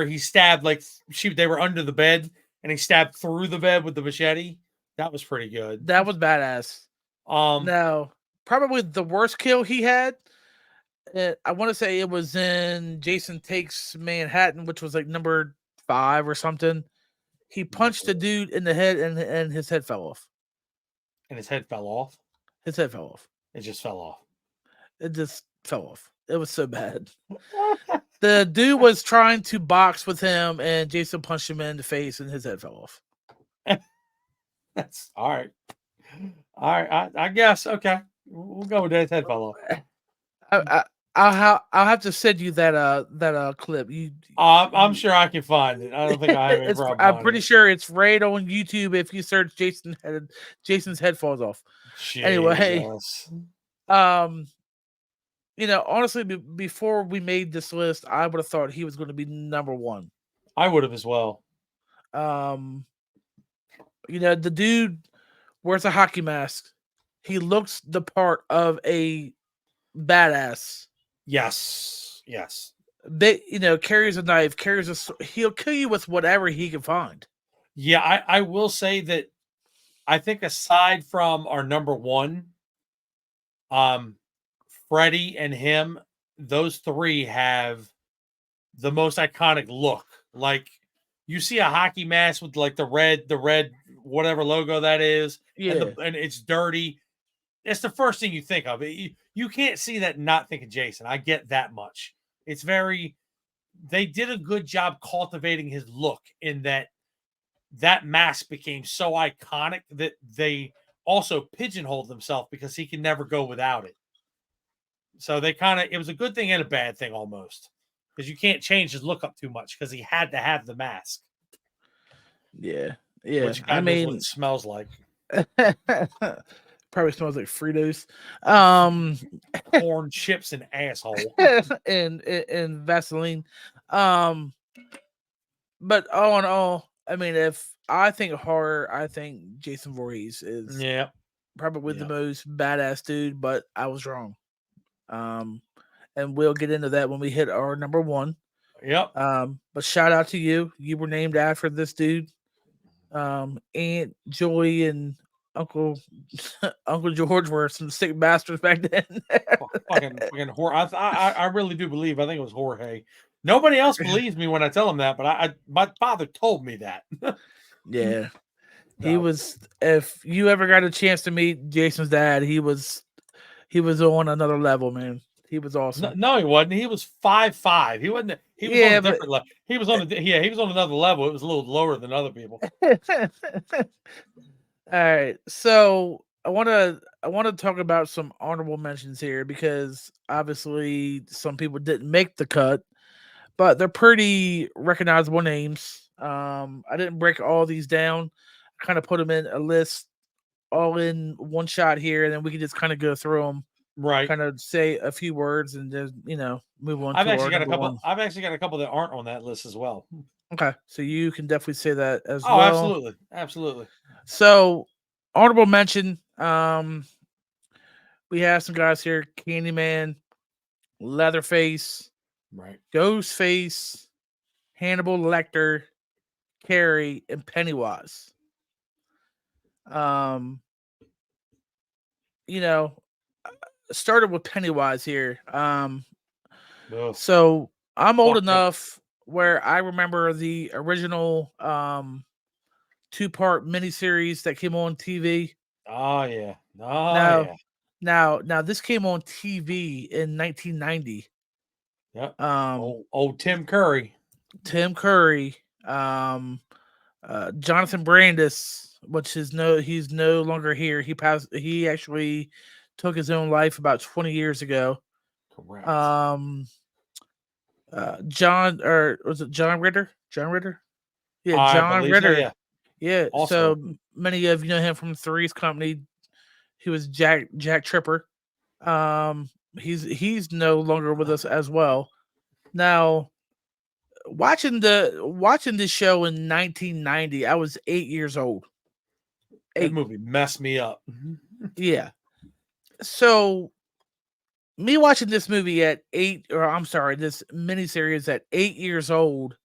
he stabbed they were under the bed and he stabbed through the bed with the machete. That was pretty good. That was badass. Now, probably the worst kill he had, I want to say it was in Jason Takes Manhattan, which was like number 5 or something. He punched a dude in the head and his head fell off. And his head fell off? His head fell off. It just fell off. It just fell off. It was so bad. The dude was trying to box with him and Jason punched him in the face and his head fell off. That's all right. All right. I guess. Okay. We'll go with that. His head fell off. I'll have to send you that clip. I'm sure I can find it. I don't think I have any problem. I'm pretty sure it's right on YouTube if you search Jason's head falls off. Jesus. Anyway, honestly, before we made this list, I would have thought he was going to be number 1. I would have as well. The dude wears a hockey mask. He looks the part of a badass. Yes. Carries a knife, he'll kill you with whatever he can find. Yeah, I will say that I think aside from our number 1, Freddy and him, those 3 have the most iconic look. Like you see a hockey mask with like the red whatever logo that is, yeah, and it's dirty. It's the first thing you think of. You can't see that and not think of Jason. I get that much. It's they did a good job cultivating his look in that mask became so iconic that they also pigeonholed themselves because he can never go without it. So it was a good thing and a bad thing almost because you can't change his look up too much because he had to have the mask. Yeah. Which God knows what it smells like. Probably smells like Fritos. Corn chips and asshole. and Vaseline. But all in all, I mean, if I think horror, I think Jason Voorhees is probably the most badass dude, but I was wrong. And we'll get into that when we hit our number 1. Yep. But shout out to you. You were named after this dude. Aunt Joy and Uncle George were some sick bastards back then. fucking horror. I really do believe. I think it was Jorge. Nobody else believes me when I tell them that, but my father told me that. Yeah, he was. If you ever got a chance to meet Jason's dad, he was on another level, man. He was awesome. No, he wasn't. He was 5'5". He wasn't. He was on a different level. He was on he was on another level. It was a little lower than other people. All right, so I want to talk about some honorable mentions here because obviously some people didn't make the cut, but they're pretty recognizable names. I didn't break all these down. I kind of put them in a list all in one shot here, and then we can just kind of go through them. Right. Kind of say a few words and just, move on. I've actually got a couple that aren't on that list as well. Okay. So you can definitely say that as well. Oh, absolutely. Absolutely. So honorable mention. We have some guys here: Candyman, Leatherface, right, Ghostface, Hannibal Lecter, Carrie, and Pennywise. started with Pennywise here. Ugh, So I'm old fuck that. enough where I remember the original two-part miniseries that came on TV. Oh yeah. Oh Now, yeah. now this came on TV in 1990. Yep. Um, Old Tim Curry. Tim Curry, Jonathan Brandis, which is he's no longer here. He passed. He actually took his own life about 20 years ago. Correct. Um, John, or was it John Ritter? John Ritter? Yeah, I John believe so. Ritter. Yeah. Yeah. Also, So many of you know him from Three's Company. He was Jack Tripper. Um, he's no longer with us as well. Now, watching this show in 1990, I was 8 years old. that 8. movie messed me up. Yeah. So me watching this movie at 8, or I'm sorry, this miniseries at 8 years old,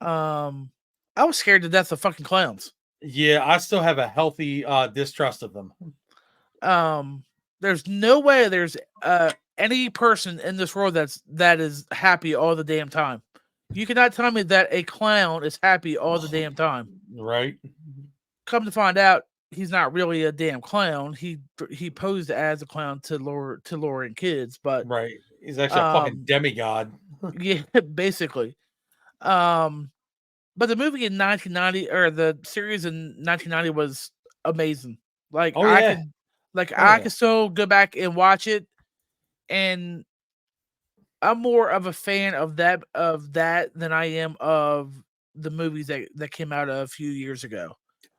I was scared to death of fucking clowns. Yeah, I still have a healthy distrust of them. Um, there's no way there's any person in this world that is happy all the damn time. You cannot tell me that a clown is happy all the damn time. Right. Come to find out, he's not really a damn clown. He posed as a clown to lure in kids, but Right. He's actually a fucking um, demigod. yeah, basically. Um, but the movie in 1990, or the series in 1990, was amazing. Like Oh I yeah. could, like Oh I yeah. could still go back and watch it, and I'm more of a fan of that than I am of the movies that came out a few years ago.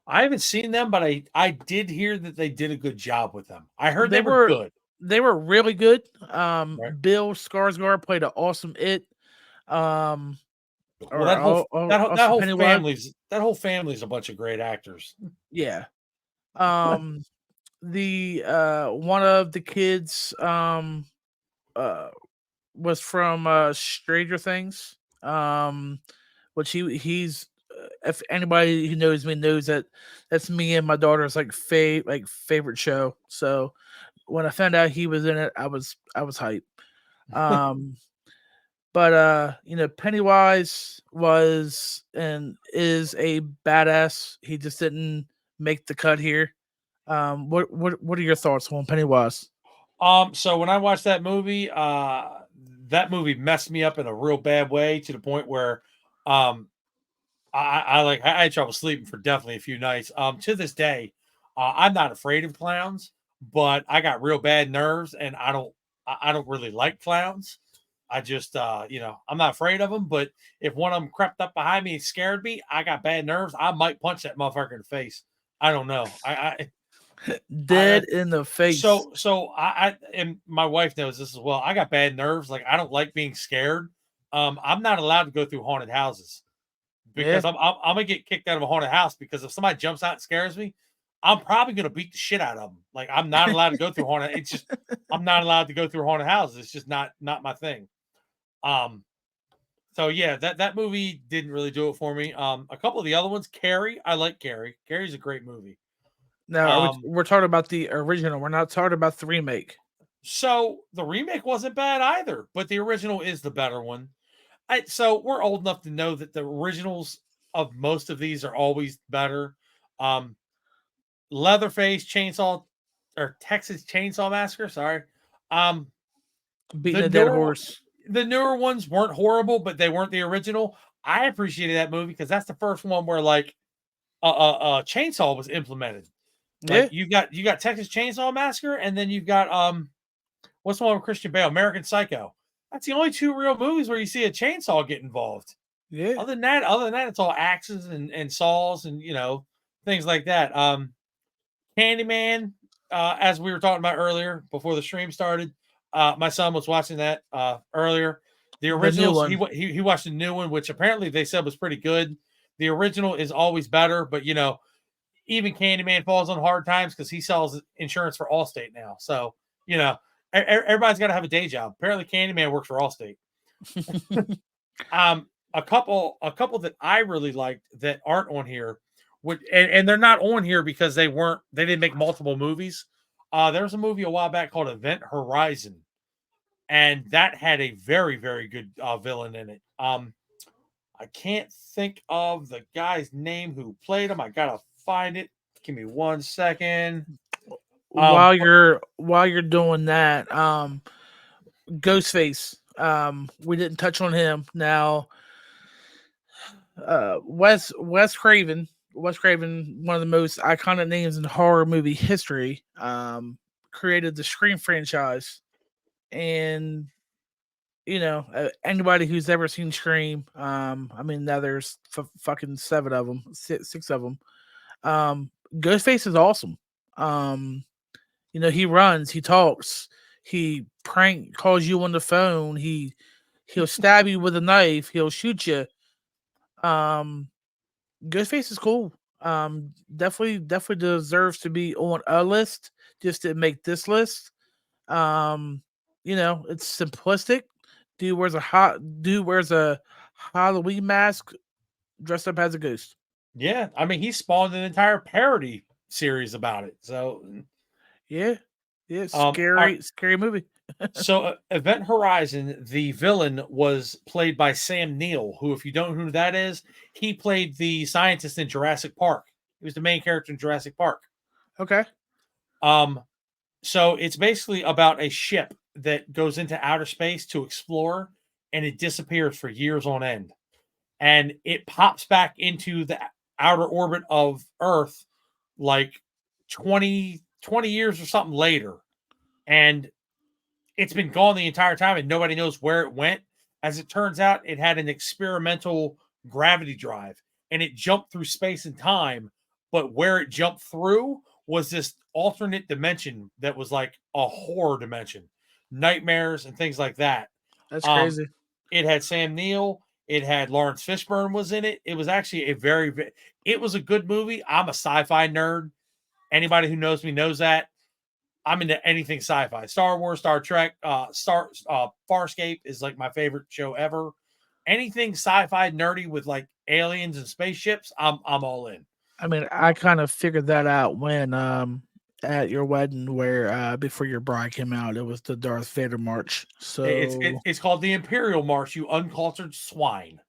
I haven't seen them, but I did hear that they did a good job with them. I heard They they were were good. they were really good. Right. Bill Skarsgård played an awesome it. Um, Well, or awesome Pennywise. that whole family's a bunch of great actors. Yeah. Um, the one of the kids uh was from Stranger Things. Which he's if anybody who knows me knows that that's me and my daughter's favorite show. So when I found out he was in it, I was hyped. Um, but Pennywise was and is a badass. He just didn't make the cut here. What are your thoughts on Pennywise? So when I watched that movie messed me up in a real bad way to the point where um I had trouble sleeping for definitely a few nights. To this day, I'm not afraid of clowns, but I got real bad nerves, and I don't really like clowns. I just I'm not afraid of them, but if one of them crept up behind me and scared me, I got bad nerves. I might punch that motherfucker in the face. I don't know. I Dead in the face. so and my wife knows this as well. I got bad nerves. Like I don't like being scared. I'm not allowed to go through haunted houses Yeah. because I'm gonna get kicked out of a haunted house because if somebody jumps out and scares me, I'm probably gonna beat the shit out of them. Like I'm not allowed to go through haunted. It's just I'm not allowed to go through haunted houses. It's just not my thing. Um. So yeah, that movie didn't really do it for me. A couple of the other ones, Carrie, I like Carrie. Carrie's a great movie. Now Um. we're talking about the original. We're not talking about the remake. So the remake wasn't bad either, but the original is the better one. So we're old enough to know that the originals of most of these are always better. Um, Leatherface Chainsaw or Texas Chainsaw Massacre. Sorry. Um, the Beating a dead newer horse. the newer ones weren't horrible, but they weren't the original. I appreciated that movie because that's the first one where like chainsaw was implemented. Like Yeah. you got Texas Chainsaw Massacre, and then you've got what's the one with Christian Bale? American Psycho. That's the only two real movies where you see a chainsaw get involved. Yeah. Other than that, it's all axes and saws and things like that. Candyman, as we were talking about earlier before the stream started, my son was watching that earlier. The The new originals, one. he watched the new one, which apparently they said was pretty good. The original is always better, but even Candyman falls on hard times because he sells insurance for Allstate now. So everybody's got to have a day job. Apparently, Candyman works for Allstate. A couple that I really liked that aren't on here, and they're not on here because they didn't make multiple movies. There was a movie a while back called Event Horizon, and that had a very, very good villain in it. I can't think of the guy's name who played him. I gotta find it. Give me 1 second. While you're doing that, Ghostface. We didn't touch on him. Now, Wes Craven. Wes Craven, one of the most iconic names in horror movie history, created the Scream franchise, and anybody who's ever seen Scream, I mean, now there's fucking seven of them, six of them. Ghostface is awesome. Um, he runs, he talks, he prank calls you on the phone, he'll stab you with a knife, he'll shoot you. Um, Ghostface is cool. Definitely deserves to be on a list just to make this list. Um, it's simplistic. Dude wears a Halloween mask dressed up as a ghost. Yeah, I mean, he spawned an entire parody series about it. So, Yeah. Yeah, all right, scary movie. so Event Horizon, the villain was played by Sam Neill, who, if you don't know who that is, he played the scientist in Jurassic Park. He was the main character in Jurassic Park. Okay. Um, so it's basically about a ship that goes into outer space to explore, and it disappears for years on end, and it pops back into the outer orbit of Earth like 20 years or something later, and it's been gone the entire time, and nobody knows where it went. As it turns out, it had an experimental gravity drive, and it jumped through space and time, but where it jumped through was this alternate dimension that was like a horror dimension, nightmares and things like that. That's um crazy. it had Sam Neill, it had Lawrence Fishburne was in it. It was actually it was a good movie. I'm a sci-fi nerd. Anybody who knows me knows that. I'm into anything sci-fi. Star Wars, Star Trek, Farscape is like my favorite show ever. Anything sci-fi nerdy with like aliens and spaceships, I'm all in. I mean, I kind of figured that out when at your wedding where before your bride came out, it was the Darth Vader march. So It's called the Imperial March, you uncultured swine.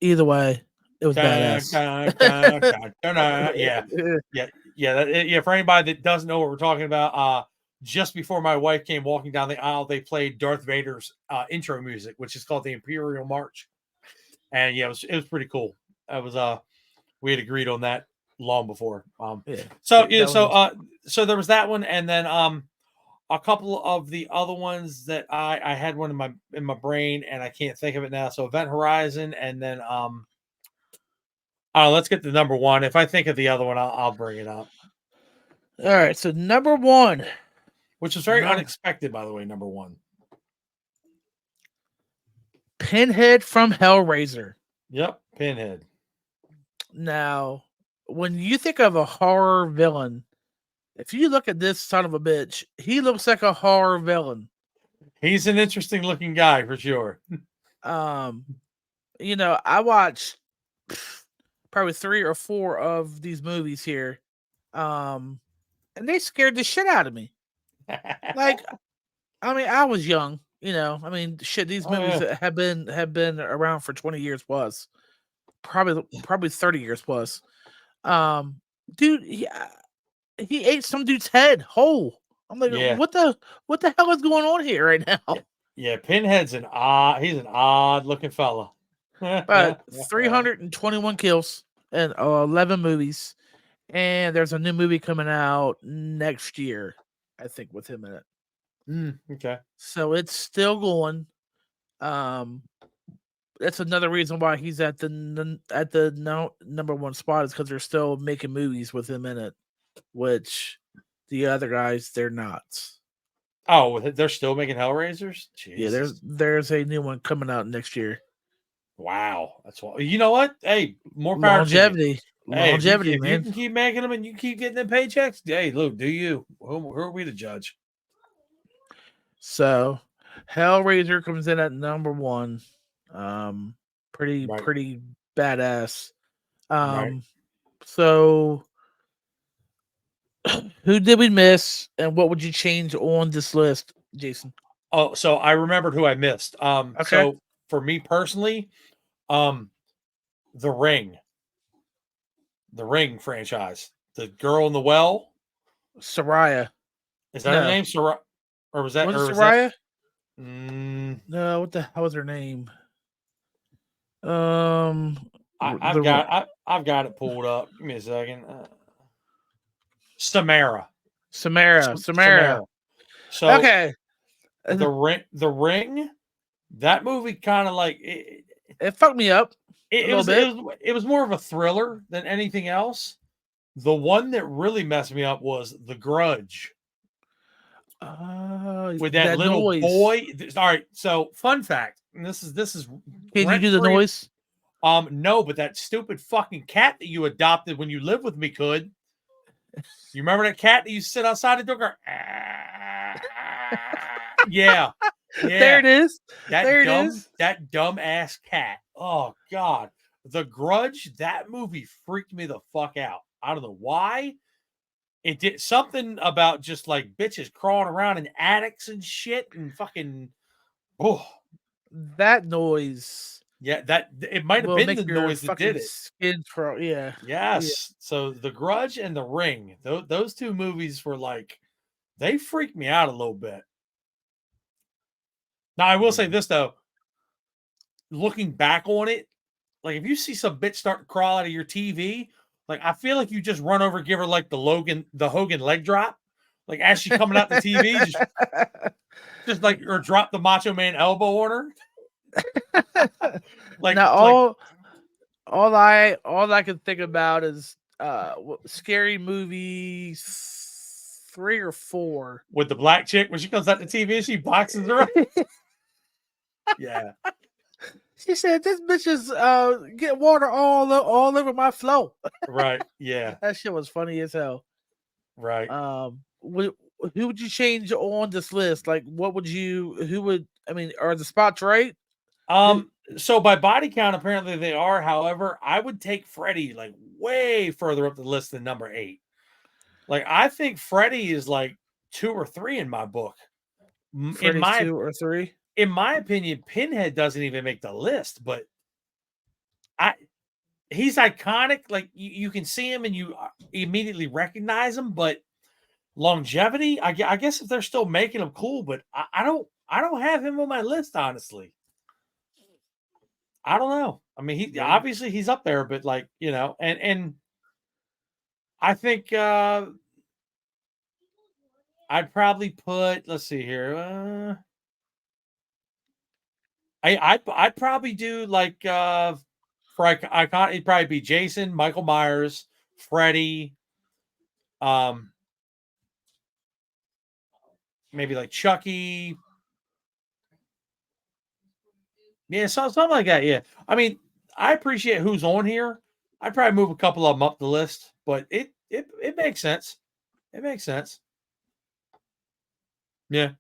either way, it was Dun, badass. dun, dun, dun, dun, dun. Yeah, yeah. For anybody that doesn't know what we're talking about, just before my wife came walking down the aisle, they played Darth Vader's intro music, which is called the Imperial March, and yeah, it was pretty cool. That was we had agreed on that long before. Yeah, So yeah, that one. so there was that one, and then a couple of the other ones that I had one in my brain, and I can't think of it now. So Event Horizon, and then let's get to number one. If I think of the other one, I'll bring it up. All right, so number one, Which was very unexpected, by the way. Number one, Pinhead from Hellraiser. yep, Pinhead. Now, when you think of a horror villain, if you look at this son of a bitch, he looks like a horror villain. He's an interesting looking guy for sure. I watched probably 3 or 4 of these movies here. And they scared the shit out of me. Like, I mean, I was young, I mean, shit, these movies have been around for 20 years plus. Probably 30 years plus. Dude, he ate some dude's head whole. I'm like, Yeah. what the hell is going on here right now? Yeah, Pinhead's he's an odd looking fella. But 321 kills and 11 movies. And there's a new movie coming out next year, I think, with him in it. Okay. So it's still going. That's another reason why he's at the number one spot is because they're still making movies with him in it, which the other guys they're not. Oh, they're still making Hellraisers? Yeah, there's a new one coming out next year. Wow, that's what. You know what? Hey, more power Longevity, to you. Hey, if you man. can keep making them and you keep getting them paychecks, hey, Luke, do you? Who are we to judge? So, Hellraiser comes in at number one. Pretty badass. Right. So Who did we miss, and what would you change on this list, Jason? Oh, so I remembered who I missed. Okay. So for me personally, um, the Ring, franchise, the girl in the well. Soraya. Is that her No. name? Sarah, or was that? Was Or it was that? Soraya? Mm, No, what the hell was her name? Um, the I've got it pulled up. Give me a second. Samara. Samara. Samara. So Okay. the ring, that movie kind of like It fucked me up a little bit. it was more of a thriller than anything else. The one that really messed me up was The Grudge with that That little noise. boy. All right, so fun fact, and this is Can you rent do the free. noise? No, but that stupid fucking cat that you adopted when you lived with me could. You remember that cat that you sit outside the door? Yeah, There yeah. it is. There That it is. dumb ass cat. Oh God. The Grudge, that movie freaked me the fuck out. I don't know why. It did something about just like bitches crawling around in attics and shit and fucking oh That noise yeah, that it might have will been make the your noise that did fucking it. skin crawl. Yeah. Yeah. Yes. So The Grudge and The Ring, those two movies were like they freaked me out a little bit. Now I will say this though, looking back on it, like if you see some bitch start to crawl out of your TV, like I feel like you just run over, give her like the Hogan leg drop, like as she coming out the TV, just like or drop the Macho Man elbow on her. Now Like all I can think about is scary movie 3 or 4. with the black chick when she comes out the TV, she boxes her up. Yeah, She said, "This bitch is get water all over my floor." right. Yeah, That shit was funny as hell. right. Who would you change on this list? Like, what would you? Who would? I mean, are the spots right? Who? So by body count, apparently they are. However, I would take Freddy like way further up the list than number 8. Like I think Freddy is like 2 or 3 in my book. In Freddy's 2 or 3? in my opinion, Pinhead doesn't even make the list, but I he's iconic. Like you can see him and you immediately recognize him, but longevity, I guess if they're still making him cool, but I don't have him on my list, honestly. I don't know. I mean, he Yeah. obviously he's up there, but like, and I think I'd probably put, let's see here. I'd probably do like for icon, it'd probably be Jason, Michael Myers, Freddy, um, maybe like Chucky. Yeah, something like that. Yeah. I mean, I appreciate who's on here. I'd probably move a couple of them up the list, but it makes sense. It makes sense. Yeah,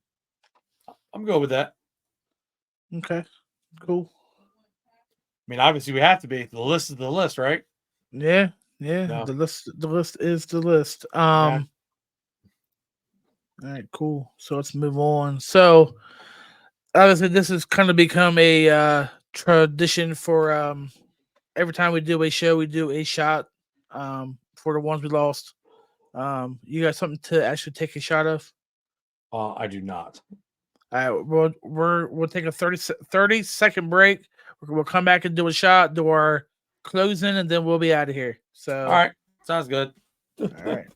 I'm good with that. Okay, cool. I mean, obviously we have to be. The list is the list, right? Yeah, yeah. No. The list is the list. Yeah. All right, cool. So let's move on. So obviously, this has kind of become a tradition for every time we do a show, we do a shot for the ones we lost. You got something to actually take a shot of? I do not. All right, we'll take a 30-second break. We'll come back and do a shot, do our closing, and then we'll be out of here. So, All right. Sounds good. all right.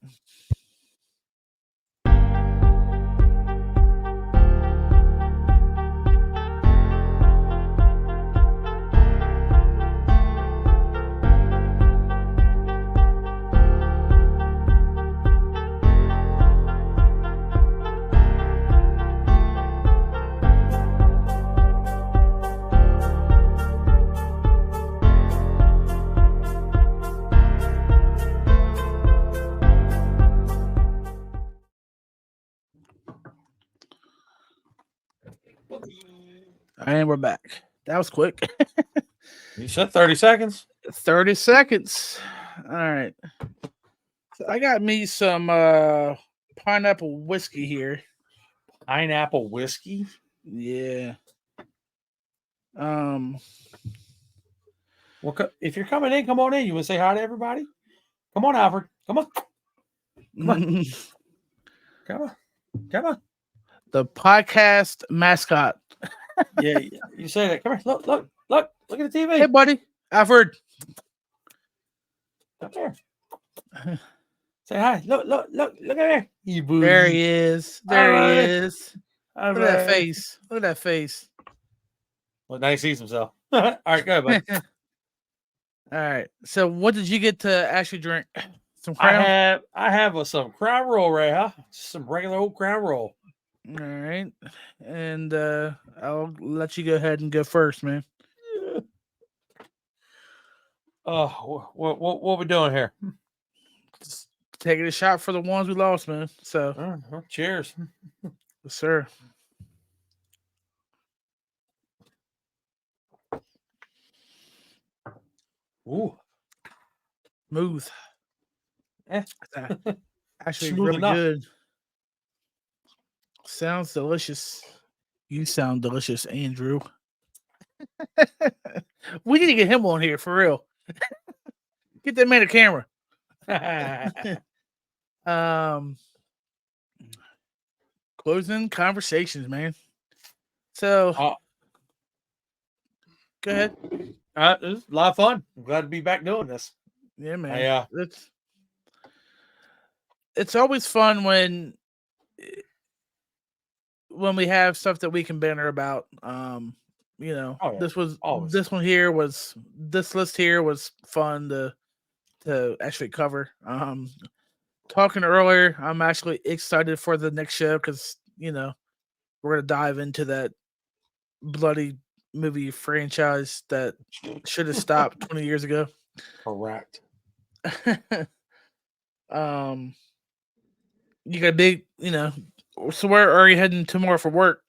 And we're back. That was quick. You said 30 seconds. 30 seconds. All right. I got me some pineapple whiskey here. Pineapple whiskey. Yeah. Well, if you're coming in, come on in. You want to say hi to everybody? Come on, Alfred. Come on. Come on. Come on. Come on. The podcast mascot. Yeah, you say that. Come here. Look at the TV. Hey, buddy. Alfred. Come here. Say hi. Look at me. You boo. There he is. There he is. All Look at that face. Look at that face. Well, now he sees himself. All right, go ahead, bud. All right. So, what did you get to actually drink? Some Crown? I have some Crown Roll right here. Just some regular old Crown Roll. All right. And I'll let you go ahead and go first, man. Oh, what we doing here? Just taking a shot for the ones we lost, man. So, cheers. Yes, sir. Ooh. Smooth. Actually, Smooth really enough. good. Sounds delicious. You sound delicious, Andrew. We need to get him on here for real. Get that man a camera. Closing conversations, man. So go ahead. It was a lot of fun. I'm glad to be back doing this. Yeah, man. It's always fun when we have stuff that we can banter about. This list here was fun to actually cover. Talking earlier, I'm actually excited for the next show because we're gonna dive into that bloody movie franchise that should have stopped 20 years ago. Correct. You got a big, so where are you heading tomorrow for work?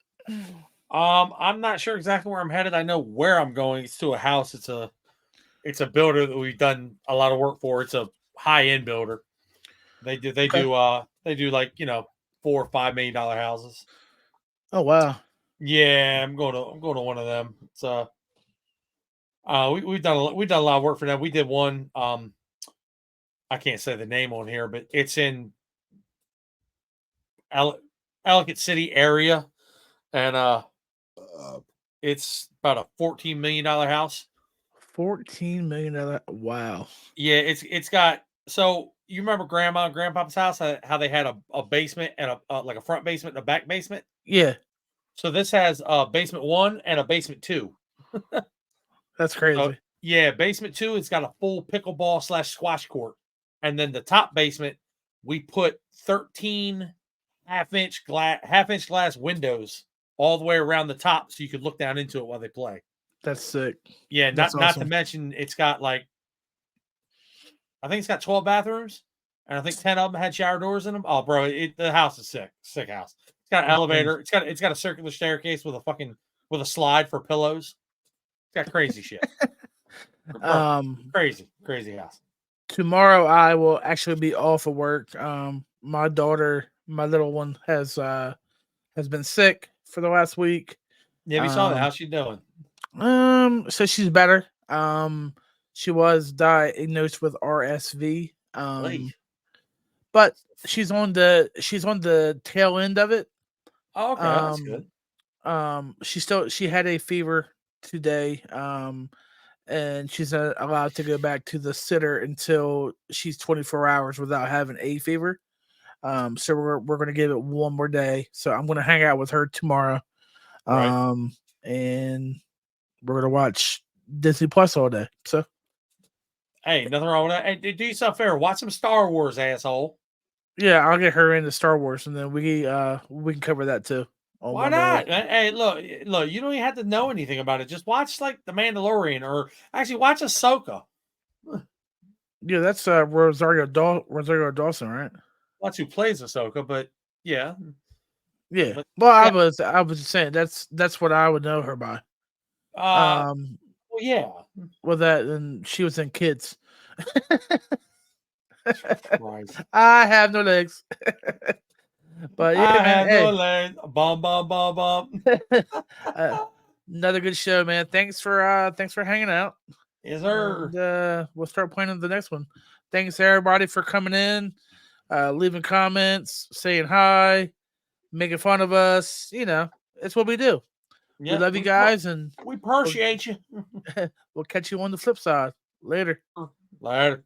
I'm not sure exactly where I'm headed. I know where I'm going. It's to a house. It's a builder that we've done a lot of work for. It's a high-end builder. They do like, $4 or $5 million houses. Oh wow. Yeah, I'm going to one of them. It's we've done a lot of work for them. We did one. I can't say the name on here, but it's in Ellicott City area, and it's about a $14 million house. $14 million. Wow. Yeah, it's got. So you remember Grandma and Grandpa's house? How they had a basement and like a front basement and a back basement? Yeah. So this has a basement 1 and a basement 2. That's crazy. So, yeah, basement 2, it's got a full pickleball / squash court. And then the top basement, we put 13 half-inch glass windows all the way around the top so you could look down into it while they play. That's sick. Yeah, not to mention it's got I think it's got 12 bathrooms, and I think 10 of them had shower doors in them. Oh, bro, the house is sick. Sick house. It's got an elevator. It's got a circular staircase with a slide for pillows. It's got crazy shit. Crazy house. Tomorrow I will actually be off of work. My daughter, my little one, has been sick for the last week. Yeah, we saw that. How's she doing? So she's better. She was diagnosed with RSV. But she's on the tail end of it. Oh, okay, that's good. She had a fever today. And she's allowed to go back to the sitter until she's 24 hours without having a fever. So we're gonna give it one more day. So I'm gonna hang out with her tomorrow. Right. And we're gonna watch Disney Plus all day. So hey, nothing wrong with that. Hey, do yourself a favor. Watch some Star Wars, asshole. Yeah, I'll get her into Star Wars, and then we can cover that too. Why not? Hey, look, you don't even have to know anything about it. Just watch like The Mandalorian, or actually watch Ahsoka. Yeah, that's Rosario Dawson, right? That's who plays Ahsoka, but yeah. Yeah. I was just saying that's what I would know her by. Well, yeah. Well, that and she was in Kids. Christ. I have no legs. But yeah, I man. have Hey, no legs. Bum bum bum bum. another good show, man. Thanks for hanging out. Yes, sir. And we'll start planning the next one. Thanks everybody for coming in, leaving comments, saying hi, making fun of us. You know, it's what we do. Yeah, We love you guys, and we appreciate you. we'll catch you on the flip side. Later. Later.